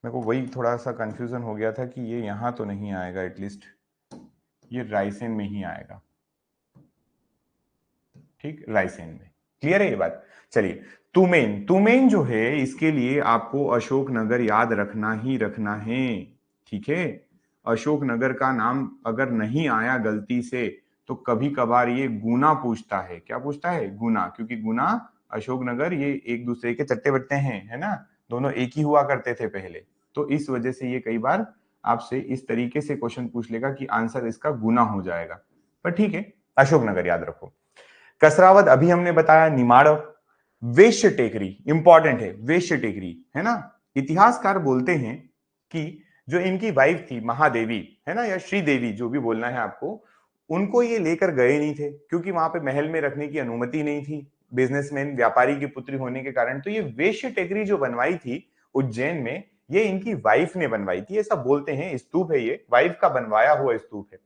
मेरे को वही थोड़ा सा कंफ्यूजन हो गया था कि ये यहां तो नहीं आएगा, एटलीस्ट ये रायसेन में ही आएगा। ठीक, रायसेन में। क्लियर है ये बात? चलिए, तुमेन, तुमेन जो है इसके लिए आपको अशोकनगर याद रखना ही रखना है। ठीक है, अशोकनगर का नाम अगर नहीं आया गलती से तो कभी कभार ये गुना पूछता है। क्या पूछता है? गुना, क्योंकि गुना अशोकनगर ये एक दूसरे के चट्टे बट्टे हैं, है ना, दोनों एक ही हुआ करते थे पहले। तो इस वजह से ये कई बार आपसे इस तरीके से क्वेश्चन पूछ लेगा कि आंसर इसका गुना हो जाएगा। पर ठीक है, अशोकनगर याद रखो। कसरावद अभी हमने बताया, निमाड़। वेश्य टेकरी इंपॉर्टेंट है, वेश्य टेकरी है ना। इतिहासकार बोलते हैं कि जो इनकी वाइफ थी महादेवी, है ना, या श्रीदेवी, जो भी बोलना है आपको, उनको ये लेकर गए नहीं थे क्योंकि वहां पे महल में रखने की अनुमति नहीं थी, बिजनेसमैन व्यापारी की पुत्री होने के कारण। तो ये वेश्य टेकरी जो बनवाई थी उज्जैन में, ये इनकी वाइफ ने बनवाई थी, ऐसा बोलते हैं। स्तूप है, ये वाइफ का बनवाया हुआ स्तूप है।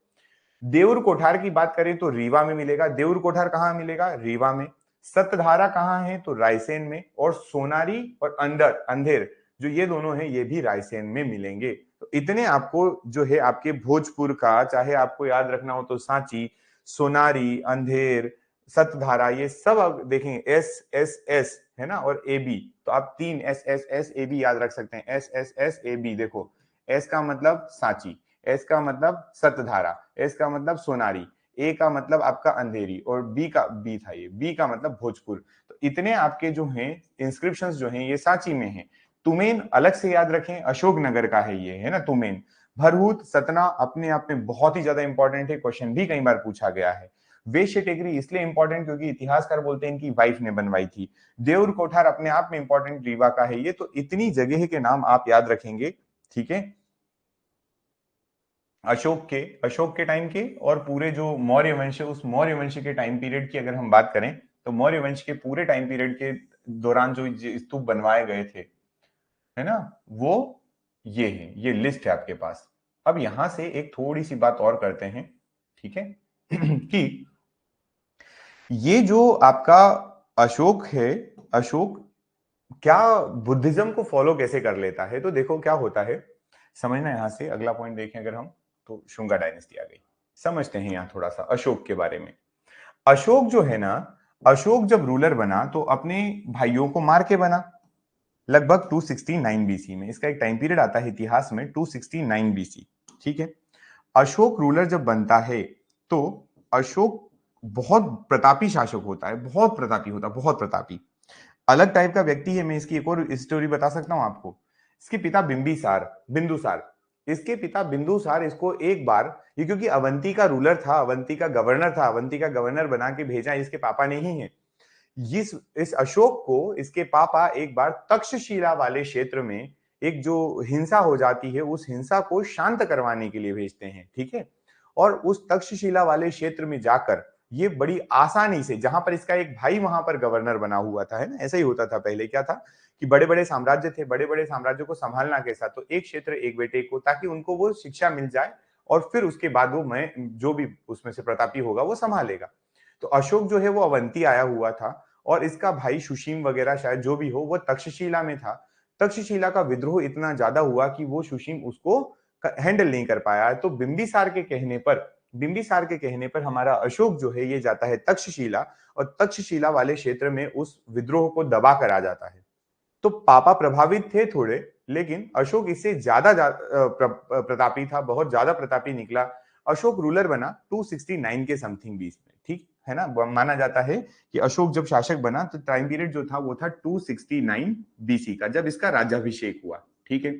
देउर कोठार की बात करें तो रीवा में मिलेगा। देउर कोठार कहां मिलेगा? रीवा में। सतधारा कहां है? तो रायसेन में। और सोनारी और अंधेर जो ये दोनों हैं, ये भी रायसेन में मिलेंगे। तो इतने आपको जो है आपके भोजपुर का, चाहे आपको याद रखना हो तो सांची, सोनारी, अंधेर, सतधारा, ये सब आप देखेंगे एस एस एस है ना, और ए बी। तो आप 3 S S S A B याद रख सकते हैं। S S S A B, देखो एस का मतलब सांची, एस का मतलब सतधारा, एस का मतलब सोनारी, ए का मतलब आपका अंधेरी, और बी का, बी था ये, बी का मतलब भोजपुर। तो इतने आपके जो हैं इंस्क्रिप्शंस जो हैं ये सांची में हैं। तुमेन अलग से याद रखें, अशोकनगर का है ये, है ना तुमेन। भरहूत, सतना अपने आप में बहुत ही ज्यादा इंपॉर्टेंट है, क्वेश्चन भी कई बार पूछा गया है। वेश्य टेकरी इसलिए इंपॉर्टेंट क्योंकि इतिहासकार बोलते हैं इनकी वाइफ ने बनवाई थी। देउर कोठार अपने आप में इंपॉर्टेंट, रीवा का है ये। तो इतनी जगह के नाम आप याद रखेंगे, ठीक है, अशोक के टाइम के। और पूरे जो मौर्य वंश है, उस मौर्य वंश के टाइम पीरियड की अगर हम बात करें तो मौर्य वंश के पूरे टाइम पीरियड के दौरान जो स्तूप बनवाए गए थे, है ना, वो ये है, ये लिस्ट है आपके पास। अब यहां से एक थोड़ी सी बात और करते हैं, ठीक है कि ये जो आपका अशोक है, अशोक क्या बुद्धिज्म को फॉलो कैसे कर लेता है? तो देखो क्या होता है, समझना। यहां से अगला पॉइंट देखें अगर हम, तो शुंगा डायनेस्टी आ गई। समझते हैं यहां थोड़ा सा अशोक के बारे में। अशोक जो है ना, अशोक जब रूलर बना तो अपने भाइयों को मार के बना, लगभग 269 बीसी में। इसका एक टाइम पीरियड आता है इतिहास में, 269 बीसी, ठीक है। अशोक रूलर जब बनता है तो अशोक बहुत प्रतापी शासक होता है, बहुत प्रतापी होता है, बहुत प्रतापी, अलग टाइप का व्यक्ति है। मैं इसकी एक और स्टोरी बता सकता हूं आपको। इसके पिता बिंबिसार, बिंदुसार, इसके पिता बिंदुसार इसको एक बार, ये क्योंकि अवंती का रूलर था, अवंती का गवर्नर था, अवंती का गवर्नर बना के भेजा इसके पापा ने ही है। इस अशोक को इसके पापा एक बार तक्षशिला वाले क्षेत्र में एक जो हिंसा हो जाती है, उस हिंसा को शांत करवाने के लिए भेजते हैं, ठीक है। और उस तक्षशिला वाले क्षेत्र में जाकर ये बड़ी आसानी से, जहां पर इसका एक भाई वहां पर गवर्नर बना हुआ था, है ना, ऐसा ही होता था पहले। क्या था कि बड़े बड़े साम्राज्य थे, बड़े बड़े साम्राज्य को संभालना कैसा, तो एक क्षेत्र एक बेटे को, ताकि उनको वो शिक्षा मिल जाए और फिर उसके बाद वो, मैं जो भी उसमें से प्रतापी होगा वो संभालेगा। तो अशोक जो है वो अवंती आया हुआ था, और इसका भाई सुशीम वगैरह शायद जो भी हो वो तक्षशिला में था। तक्षशिला का विद्रोह इतना ज्यादा हुआ कि वो सुशीम उसको हैंडल नहीं कर पाया। तो बिंबिसार के कहने पर हमारा अशोक जो है ये जाता है तक्षशिला, और तक्षशिला वाले क्षेत्र में उस विद्रोह को दबा कर आ जाता है। तो पापा प्रभावित थे थोड़े, लेकिन अशोक इससे ज्यादा प्रतापी था, बहुत ज्यादा प्रतापी निकला। अशोक रूलर बना 269 के समथिंग बीच में, ठीक है ना। माना जाता है कि अशोक जब शासक बना तो टाइम पीरियड जो था वो था 269 बीसी का, जब इसका राज्याभिषेक हुआ, ठीक है।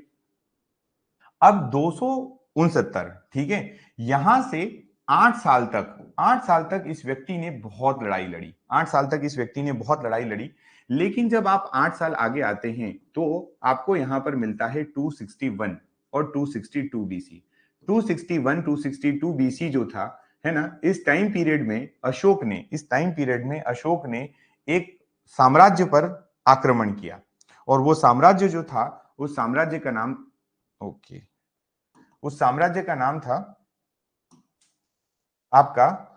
अब 269, ठीक है, यहां से 8 साल तक, 8 साल तक इस व्यक्ति ने बहुत लड़ाई लड़ी, 8 साल तक इस व्यक्ति ने बहुत लड़ाई लड़ी। लेकिन जब आप 8 साल आगे आते हैं तो आपको यहां पर मिलता है 261 और 262 बीसी। 261 262 बीसी जो था, है ना, इस टाइम पीरियड में अशोक ने, इस टाइम पीरियड में अशोक ने एक साम्राज्य पर आक्रमण किया। और वो साम्राज्य जो था, उस साम्राज्य का नाम, ओके, उस साम्राज्य का नाम था आपका,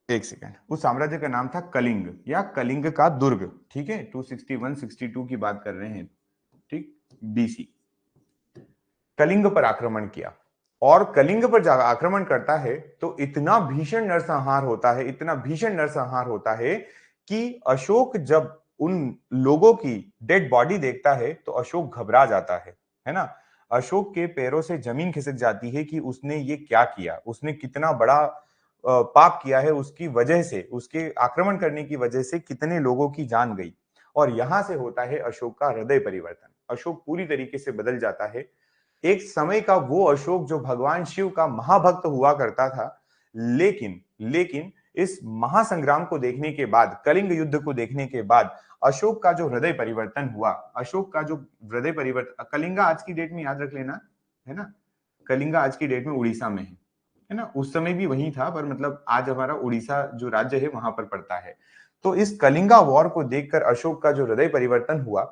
एक सेकेंड, उस साम्राज्य का नाम था कलिंग, या कलिंग का दुर्ग, ठीक है। 261 62 की बात कर रहे हैं, ठीक, बीसी। कलिंग पर आक्रमण किया, और कलिंग पर आक्रमण करता है तो इतना भीषण नरसंहार होता है, इतना भीषण नरसंहार होता है कि अशोक जब उन लोगों की डेड बॉडी देखता है तो अशोक घबरा जाता है ना। अशोक के पैरों से जमीन खिसक जाती है कि उसने ये क्या किया, उसने कितना बड़ा पाप किया है, उसकी वजह से, उसके आक्रमण करने की वजह से कितने लोगों की जान गई। और यहां से होता है अशोक का हृदय परिवर्तन, अशोक पूरी तरीके से बदल जाता है। एक समय का वो अशोक जो भगवान शिव का महाभक्त हुआ करता था, लेकिन इस महासंग्राम को देखने के बाद, कलिंग युद्ध को देखने के बाद अशोक का जो हृदय परिवर्तन हुआ, अशोक का जो हृदय परिवर्तन, कलिंगा आज की डेट में याद रख लेना, है ना, कलिंगा आज की डेट में उड़ीसा में है ना, उस समय भी वही था, पर मतलब आज हमारा उड़ीसा जो राज्य है वहां पर पड़ता है। तो इस कलिंगा वॉर को देखकर अशोक का जो हृदय परिवर्तन हुआ,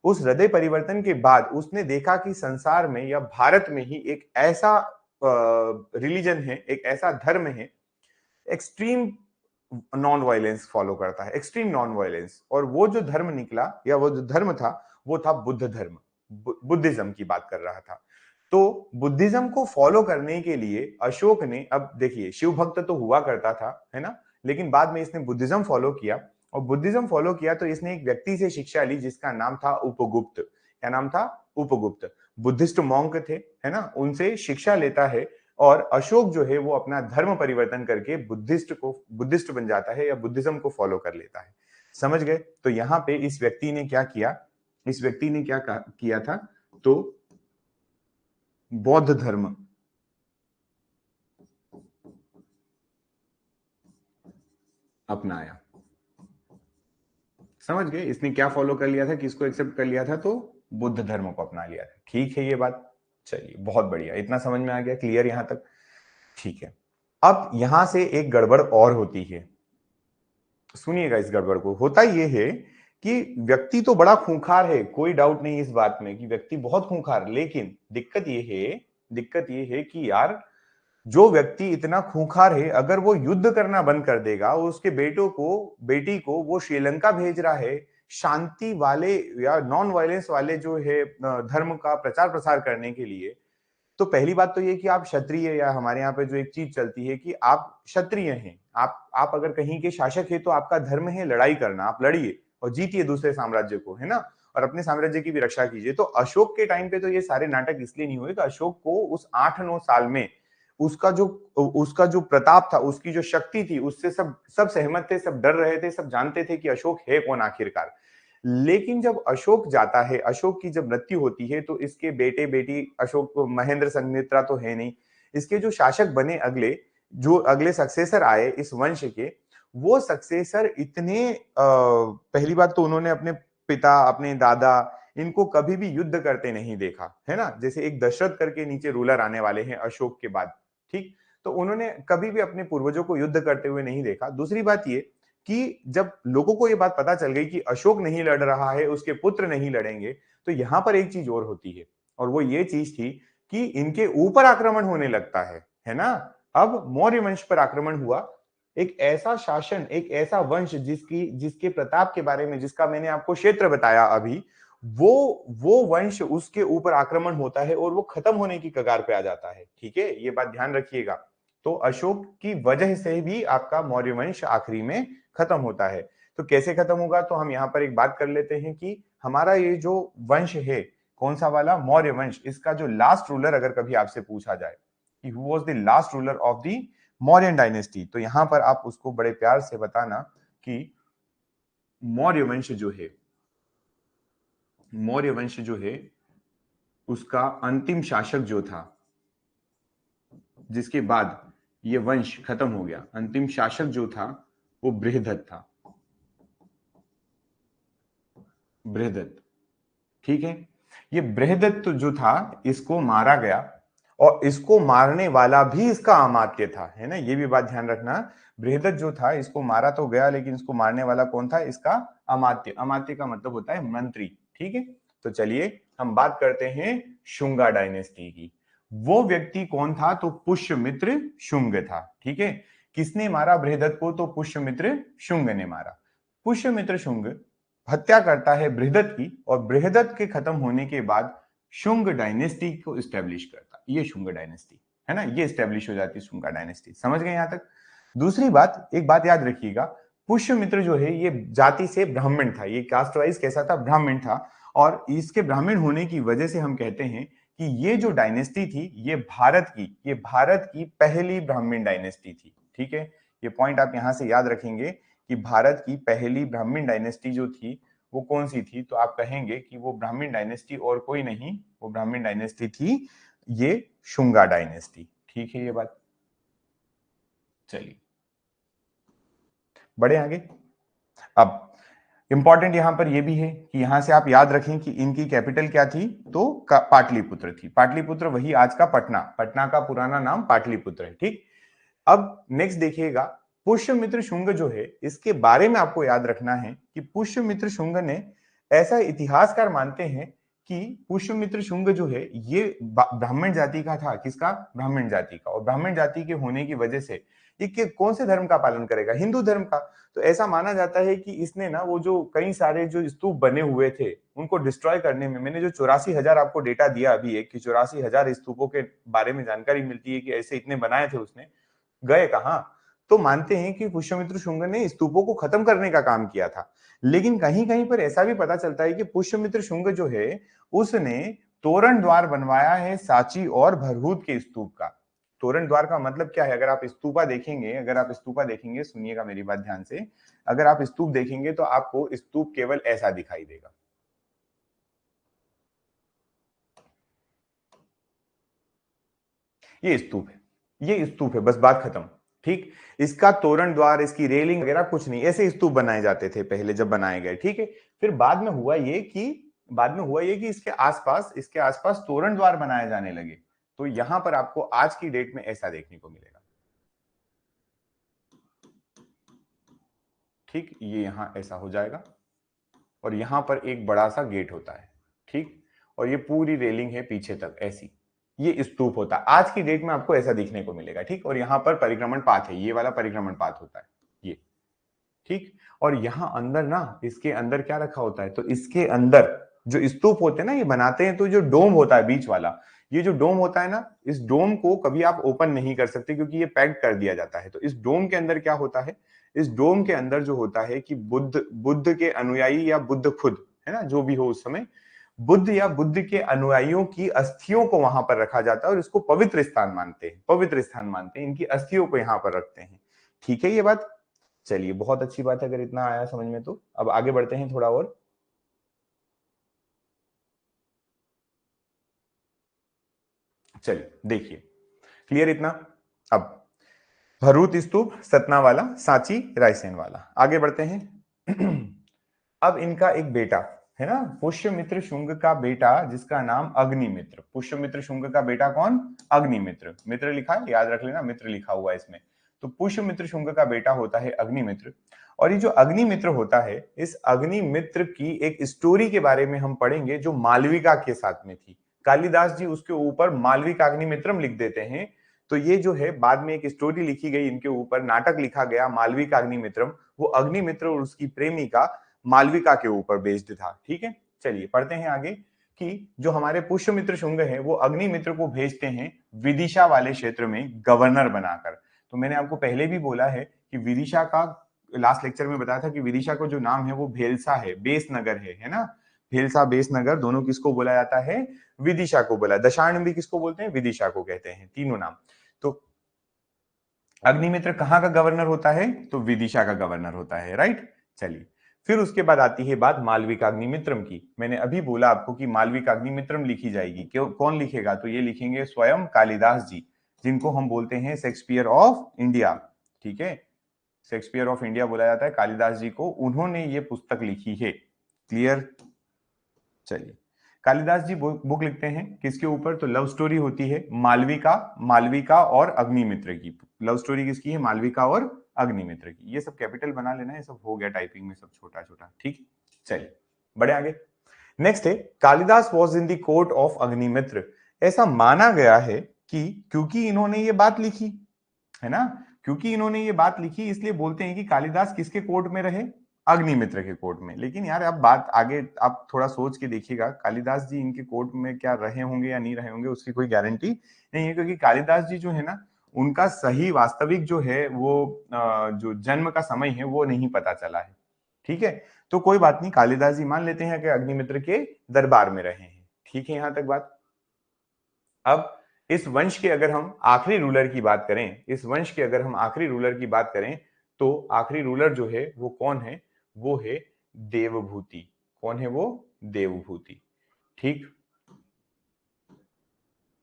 उस हृदय परिवर्तन के बाद उसने देखा कि संसार में या भारत में ही एक ऐसा रिलीजन है, एक ऐसा धर्म है, एक्सट्रीम नॉन वायलेंस फॉलो करता है, एक्सट्रीम नॉन वायलेंस। और वो जो धर्म निकला या वो जो धर्म था वो था बुद्ध धर्म, बुद्धिज्म की बात कर रहा था। तो बुद्धिज्म को फॉलो करने के लिए अशोक ने, अब देखिए शिव भक्त तो हुआ करता था है ना, लेकिन बाद में इसने बुद्धिज्म फॉलो किया। और बुद्धिज्म फॉलो किया तो इसने एक व्यक्ति से शिक्षा ली जिसका नाम था उपगुप्त। क्या नाम था? उपगुप्त। बुद्धिस्ट मॉन्क थे है ना, उनसे शिक्षा लेता है। और अशोक जो है वो अपना धर्म परिवर्तन करके बुद्धिस्ट बन जाता है या बुद्धिज्म को फॉलो कर लेता है। समझ गए? तो यहाँ पे इस व्यक्ति ने क्या किया, इस व्यक्ति ने क्या किया था, तो बौद्ध धर्म अपनाया। समझ गए? इसने क्या फॉलो कर लिया था, किसको एक्सेप्ट कर लिया था? तो बुद्ध धर्म को अपना लिया था। ठीक है ये बात, चलिए बहुत बढ़िया, इतना समझ में आ गया, क्लियर यहां तक? ठीक है। अब यहां से एक गड़बड़ और होती है, सुनिएगा। इस गड़बड़ को होता यह है कि व्यक्ति तो बड़ा खूंखार है, कोई डाउट नहीं इस बात में कि व्यक्ति बहुत खूंखार, लेकिन दिक्कत यह है कि यार जो व्यक्ति इतना खूंखार है, अगर वो युद्ध करना बंद कर देगा और उसके बेटी को वो श्रीलंका भेज रहा है शांति वाले या नॉन वायलेंस वाले जो है धर्म का प्रचार प्रसार करने के लिए, तो पहली बात तो ये कि आप क्षत्रिय, या हमारे यहाँ पे जो एक चीज चलती है कि आप क्षत्रिय हैं, आप अगर कहीं के शासक है तो आपका धर्म है लड़ाई करना, आप लड़िए और जीतिए दूसरे साम्राज्य को, है ना, और अपने साम्राज्य की भी रक्षा कीजिए। तो अशोक के टाइम पे तो ये सारे नाटक इसलिए नहीं हुए कि अशोक को उस 8-9 साल में उसका जो प्रताप था, उसकी जो शक्ति थी, उससे सब सब सहमत थे, सब डर रहे थे, सब जानते थे कि अशोक है कौन आखिरकार। लेकिन जब अशोक जाता है, अशोक की जब मृत्यु होती है, तो इसके बेटे बेटी, अशोक महेंद्र संघमित्रा तो है नहीं, इसके जो शासक बने अगले, जो अगले सक्सेसर आए इस वंश के, वो सक्सेसर इतने पहली बात तो उन्होंने अपने पिता, अपने दादा, इनको कभी भी युद्ध करते नहीं देखा है ना। जैसे एक दशरथ करके नीचे रूलर आने वाले हैं अशोक के बाद, ठीक, तो उन्होंने कभी भी अपने पूर्वजों को युद्ध करते हुए नहीं देखा। दूसरी बात ये कि जब लोगों को ये बात पता चल गई कि अशोक नहीं लड़ रहा है, उसके पुत्र नहीं लड़ेंगे, तो यहां पर एक चीज और होती है, और वो ये चीज थी कि इनके ऊपर आक्रमण होने लगता है ना। अब मौर्य वंश पर आक्रमण हुआ, एक ऐसा शासन, एक ऐसा वंश जिसके प्रताप के बारे में, जिसका मैंने आपको क्षेत्र बताया अभी, वो वंश, उसके ऊपर आक्रमण होता है और वो खत्म होने की कगार पे आ जाता है। ठीक है, ये बात ध्यान रखिएगा। तो अशोक की वजह से भी आपका मौर्य वंश आखिरी में खत्म होता है। तो कैसे खत्म होगा, तो हम यहाँ पर एक बात कर लेते हैं कि हमारा ये जो वंश है, कौन सा वाला? मौर्य वंश। इसका जो लास्ट रूलर अगर कभी आपसे पूछा जाए कि who was the last ruler of the Mauryan dynasty, तो यहां पर आप उसको बड़े प्यार से बताना कि मौर्य वंश जो है, मौर्य वंश जो है उसका अंतिम शासक जो था, जिसके बाद ये वंश खत्म हो गया, अंतिम शासक जो था वो बृहदत्त था। बृहदत्त, ठीक है। ये बृहदत्त जो था, इसको मारा गया, और इसको मारने वाला भी इसका अमात्य था, है ना, ये भी बात ध्यान रखना। बृहदत्त जो था, इसको मारा तो गया, लेकिन इसको मारने वाला कौन था? इसका अमात्य। अमात्य का मतलब होता है मंत्री, ठीक है। तो चलिए हम बात करते हैं शुंगा डायनेस्टी की। वो व्यक्ति कौन था? तो पुष्यमित्र शुंग था, ठीक है। किसने मारा बृहदत्त को? तो पुष्यमित्र शुंग ने मारा। पुष्यमित्र शुंग हत्या करता है बृहदत्त की, और बृहदत्त के खत्म होने के बाद शुंग डायनेस्टी को स्टैब्लिश करता, ये शुंग डायनेस्टी है ना, ये स्टैब्लिश हो जाती है शुंगा डायनेस्टी। समझ गए यहां तक? दूसरी बात, एक बात याद रखिएगा, पुष्यमित्र जो है ये जाति से ब्राह्मण था, ये कास्ट वाइज कैसा था? ब्राह्मण था। और इसके ब्राह्मण होने की वजह से हम कहते हैं कि ये जो डायनेस्टी थी, ये भारत की पहली ब्राह्मण डायनेस्टी थी, ठीक है। ये पॉइंट आप यहां से याद रखेंगे कि भारत की पहली ब्राह्मण डायनेस्टी जो थी वो कौन सी थी, तो आप कहेंगे कि वो ब्राह्मण डायनेस्टी और कोई नहीं, वो ब्राह्मण डायनेस्टी थी ये शुंगा डायनेस्टी, ठीक है ये बात। चलिए बढ़े आगे। अब इंपॉर्टेंट यहां पर यह भी है कि यहां से आप याद रखें कि इनकी कैपिटल क्या थी, तो पाटलिपुत्र थी। पाटलिपुत्र वही आज का पटना, पटना का पुराना नाम पाटलिपुत्र है। ठीक, अब नेक्स्ट देखिएगा, पुष्यमित्र शुंग जो है, इसके बारे में आपको याद रखना है कि पुष्यमित्र शुंग ने, ऐसा इतिहासकार मानते हैं कि पुष्यमित्र शुंग जो है ये ब्राह्मण जाति का था। किसका? ब्राह्मण जाति का। और ब्राह्मण जाति के होने की वजह से ये कौन से धर्म का पालन करेगा? हिंदू धर्म का। तो ऐसा माना जाता है कि इसने ना वो जो कई सारे जो स्तूप बने हुए थे उनको डिस्ट्रॉय करने में, मैंने जो 84,000 आपको डेटा दिया अभी एक, कि 84,000 स्तूपों के बारे में जानकारी मिलती है कि ऐसे इतने बनाए थे उसने, गए कहां? तो मानते हैं कि पुष्यमित्र शुंग ने स्तूपों को खत्म करने का काम किया था। लेकिन कहीं कहीं पर ऐसा भी पता चलता है कि पुष्यमित्र शुंग जो है उसने तोरण द्वार बनवाया है सांची और भरहूत के स्तूप का। तोरण द्वार का मतलब क्या है? अगर आप स्तूपा देखेंगे, सुनिएगा मेरी बात ध्यान से, अगर आप स्तूप देखेंगे तो आपको स्तूप केवल ऐसा दिखाई देगा। ये स्तूप है, ये स्तूप है, बस बात खत्म। ठीक, इसका तोरण द्वार, इसकी रेलिंग वगैरह कुछ नहीं, ऐसे स्तूप बनाए जाते थे पहले जब बनाए गए। ठीक है, फिर बाद में हुआ ये कि इसके आसपास तोरण द्वार बनाए जाने लगे। तो यहां पर आपको आज की डेट में ऐसा देखने को मिलेगा। ठीक, ये यहां ऐसा हो जाएगा और यहां पर एक बड़ा सा गेट होता है। ठीक, और ये पूरी रेलिंग है पीछे तक ऐसी, ये स्तूप होता है। आज की डेट में आपको ऐसा दिखने को मिलेगा। ठीक, और यहां पर परिक्रमण पाथ है, ये वाला परिक्रमण पाथ होता है ये। ठीक, और यहां अंदर ना, इसके अंदर क्या रखा होता है, तो इसके अंदर जो स्तूप होते हैं ना, ये बनाते हैं तो जो डोम होता है बीच वाला, ये जो डोम होता है ना, इस डोम को कभी आप ओपन नहीं कर सकते क्योंकि ये पैक्ड कर दिया जाता है। तो इस डोम के अंदर क्या होता है, इस डोम के अंदर जो होता है कि बुद्ध के अनुयायी या बुद्ध खुद, है ना, जो भी हो उस समय, बुद्ध या बुद्ध के अनुयायियों की अस्थियों को वहां पर रखा जाता है और इसको पवित्र स्थान मानते हैं, इनकी अस्थियों को यहां पर रखते हैं। ठीक है ये बात? चलिए, बहुत अच्छी बात है अगर इतना आया समझ में। तो अब आगे बढ़ते हैं थोड़ा और। चलिए देखिए, क्लियर इतना? अब भरूच स्तूप, सतना वाला, सांची रायसेन वाला, आगे बढ़ते हैं। अब इनका एक बेटा है ना, पुष्यमित्र शुंग का बेटा, जिसका नाम अग्निमित्र। पुष्यमित्र शुंग का बेटा कौन? अग्निमित्र। मित्र लिखा है, याद रख लेना, मित्र लिखा हुआ है इसमें। तो पुष्यमित्र शुंग का बेटा होता है अग्निमित्र। और ये जो अग्निमित्र होता है, इस अग्निमित्र की एक स्टोरी के बारे में हम पढ़ेंगे जो मालविका के साथ में थी। कालिदास जी उसके ऊपर मालविका अग्निमित्रम लिख देते हैं। तो ये जो है बाद में एक स्टोरी लिखी गई इनके ऊपर, नाटक लिखा गया मालविका अग्निमित्रम। वो अग्निमित्र और उसकी प्रेमिका मालविका के ऊपर बेस्ड था। ठीक है, चलिए पढ़ते हैं आगे कि जो हमारे पुष्यमित्र शुंग है वो अग्निमित्र को भेजते हैं विदिशा वाले क्षेत्र में गवर्नर बनाकर। तो मैंने आपको पहले भी बोला है कि विदिशा का, लास्ट लेक्चर में बताया था कि विदिशा को जो नाम है वो भेलसा है, बेस नगर है ना। भेलसा, बेस नगर दोनों किसको बोला जाता है? विदिशा को बोला। दशार्ण भी किसको बोलते हैं? विदिशा को कहते हैं, तीनों नाम। तो अग्निमित्र कहां का गवर्नर होता है? तो विदिशा का गवर्नर होता है, राइट। चलिए, फिर उसके बाद आती है बात मालविका अग्निमित्रम की। मैंने अभी बोला आपको कि मालविका अग्निमित्रम लिखी जाएगी। क्यों, कौन लिखेगा? तो ये लिखेंगे स्वयं कालिदास जी, जिनको हम बोलते हैं शेक्सपियर ऑफ इंडिया। ठीक है, शेक्सपियर ऑफ इंडिया बोला जाता है कालिदास जी को, उन्होंने ये पुस्तक लिखी है। क्लियर? चलिए, कालिदास जी बुक लिखते हैं किसके ऊपर? तो लव स्टोरी होती है मालविका, मालविका और अग्निमित्र की। लव स्टोरी किसकी है? मालविका और अग्निमित्र की। ये सब कैपिटल बना लेना, ये सब हो गया टाइपिंग में सब छोटा छोटा। ठीक, चलिए बढ़े आगे। नेक्स्ट है, Kalidas was in the court of Agnimitra. ऐसा माना गया है कि क्योंकि इन्होंने ये बात लिखी है ना, क्योंकि इन्होंने ये बात लिखी इसलिए बोलते हैं कि कालिदास किसके कोर्ट में रहे? अग्निमित्र के कोर्ट में। लेकिन यार अब बात आगे आप थोड़ा सोच के देखिएगा, कालिदास जी इनके कोर्ट में क्या रहे होंगे या नहीं रहे होंगे उसकी कोई गारंटी नहीं है, क्योंकि कालिदास जी जो है ना, उनका सही वास्तविक जो है वो जो जन्म का समय है वो नहीं पता चला है। ठीक है, तो कोई बात नहीं, कालिदास जी मान लेते हैं कि अग्निमित्र के दरबार में रहे हैं। ठीक है यहां तक बात। अब इस वंश के अगर हम आखिरी रूलर की बात करें, तो आखिरी रूलर जो है वो कौन है? वो है देवभूति। कौन है वो? देवभूति। ठीक,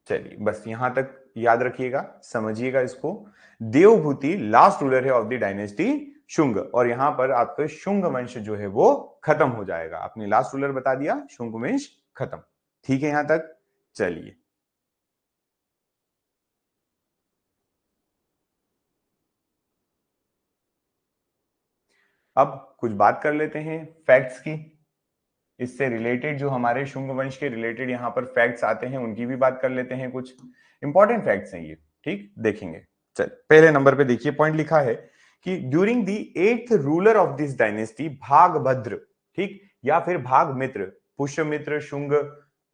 चलिए बस यहां तक याद रखिएगा, समझिएगा इसको। देवभूति लास्ट रूलर है ऑफ द डायनेस्टी शुंग, और यहां पर आपका शुंग वंश जो है वो खत्म हो जाएगा। आपने लास्ट रूलर बता दिया, शुंग वंश खत्म। ठीक है यहां तक? चलिए अब कुछ बात कर लेते हैं फैक्ट्स की। इससे रिलेटेड जो हमारे शुंग वंश के रिलेटेड यहाँ पर फैक्ट्स आते हैं उनकी भी बात कर लेते हैं। कुछ इंपॉर्टेंट फैक्ट्स हैं ये, ठीक देखेंगे। चल पहले नंबर पे देखिए, पॉइंट लिखा है कि during the eighth ruler of this dynasty Bhagabhadra, ठीक, या फिर भागमित्र, पुष्यमित्र, शुंग,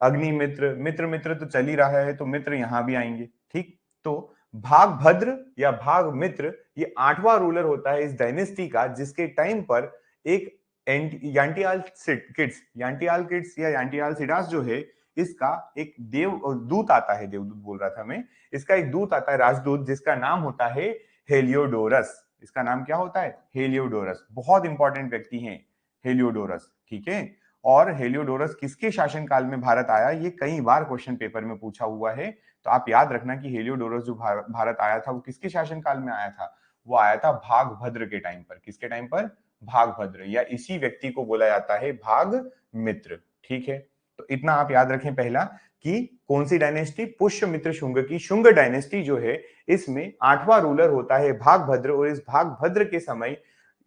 अग्निमित्र, मित्र मित्र तो चल ही रहा है तो मित्र यहां भी आएंगे, ठीक। तो भागभद्र या भागमित्र ये आठवां रूलर होता है इस डायनेस्टी का, जिसके टाइम पर एक यान्टियालकिड्स, यान्टियालकिड्स या यान्टियालसिडास जो है, इसका एक देव दूत आता है, देवदूत बोल रहा था मैं, इसका एक दूत आता है, राजदूत, जिसका नाम होता है हेलियोडोरस। इसका नाम क्या होता है? हेलियोडोरस। बहुत इंपॉर्टेंट व्यक्ति हैं हेलियोडोरस, ठीक है। और हेलियोडोरस किसके शासनकाल में भारत आया, ये कई बार क्वेश्चन पेपर में पूछा हुआ है। तो आप याद रखना कि हेलियोडोरस जो भारत आया था वो किसके शासनकाल में आया था? वो आया था भागभद्र के टाइम पर। किसके टाइम पर? भागभद्र, या इसी व्यक्ति को बोला जाता है भाग मित्र, ठीक है। तो इतना आप याद रखें पहला, कि कौन सी डायनेस्टी? पुष्यमित्र शुंग की शुंग डायनेस्टी जो है, इसमें आठवां रूलर होता है भागभद्र, और इस भागभद्र के समय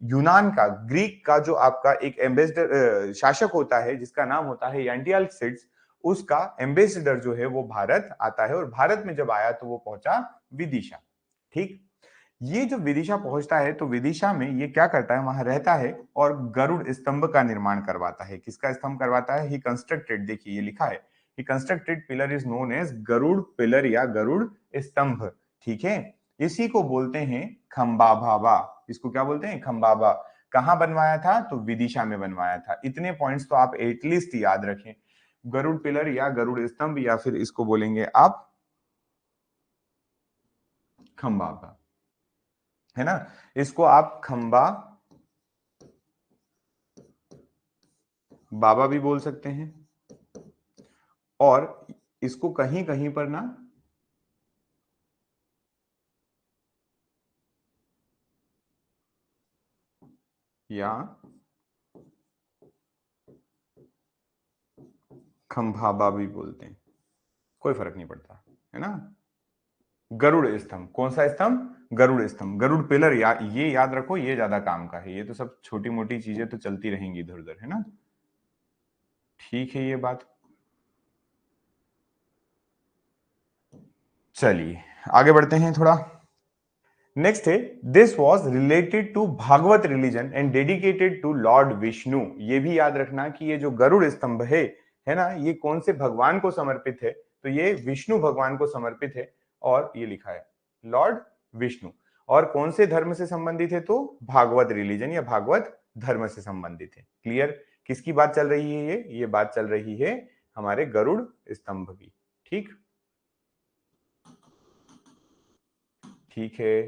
यूनान का, ग्रीक का जो आपका एक एम्बेसडर शासक होता है जिसका नाम होता है एंटियालसिड्स, उसका एम्बेसडर जो है वो भारत आता है। और भारत में जब आया तो वो पहुंचा विदिशा, ठीक। ये जो विदिशा पहुंचता है तो विदिशा में ये क्या करता है, वहां रहता है और गरुड़ स्तंभ का निर्माण करवाता है। किसका स्तंभ करवाता है? ही कंस्ट्रक्टेड, देखिए ये लिखा है, he constructed pillar is known as Garuda pillar या गरुड़ स्तंभ, ठीक है। इसी को बोलते हैं खंबाबाबा। इसको क्या बोलते हैं? खंबाबा। कहां बनवाया था? तो विदिशा में बनवाया था। इतने पॉइंट्स तो आप एटलीस्ट याद रखें, गरुड़ पिलर या गरुड़ स्तंभ, या फिर इसको बोलेंगे आप खंबाबा, है ना। इसको आप खंबा बाबा भी बोल सकते हैं। और इसको कहीं कहीं पर ना या खंभाबा भी बोलते हैं, कोई फर्क नहीं पड़ता, है ना। गरुड़ स्तंभ, कौन सा स्तंभ? गरुड़ स्तंभ, गरुड़ पिलर, ये याद रखो, ये ज्यादा काम का है। ये तो सब छोटी मोटी चीजें तो चलती रहेंगी इधर उधर, है ना। ठीक है ये बात। चलिए आगे बढ़ते हैं थोड़ा। नेक्स्ट है, this was related to Bhagavata religion and dedicated to lord Vishnu. ये भी याद रखना कि ये जो गरुड़ स्तंभ है ना, ये कौन से भगवान को समर्पित है? तो ये विष्णु भगवान को समर्पित है, और ये लिखा है लॉर्ड विष्णु। और कौन से धर्म से संबंधित है? तो भागवत रिलीजन या भागवत धर्म से संबंधित है। क्लियर? किसकी बात चल रही है? ये बात चल रही है हमारे गरुड़ स्तंभ की, ठीक। ठीक है,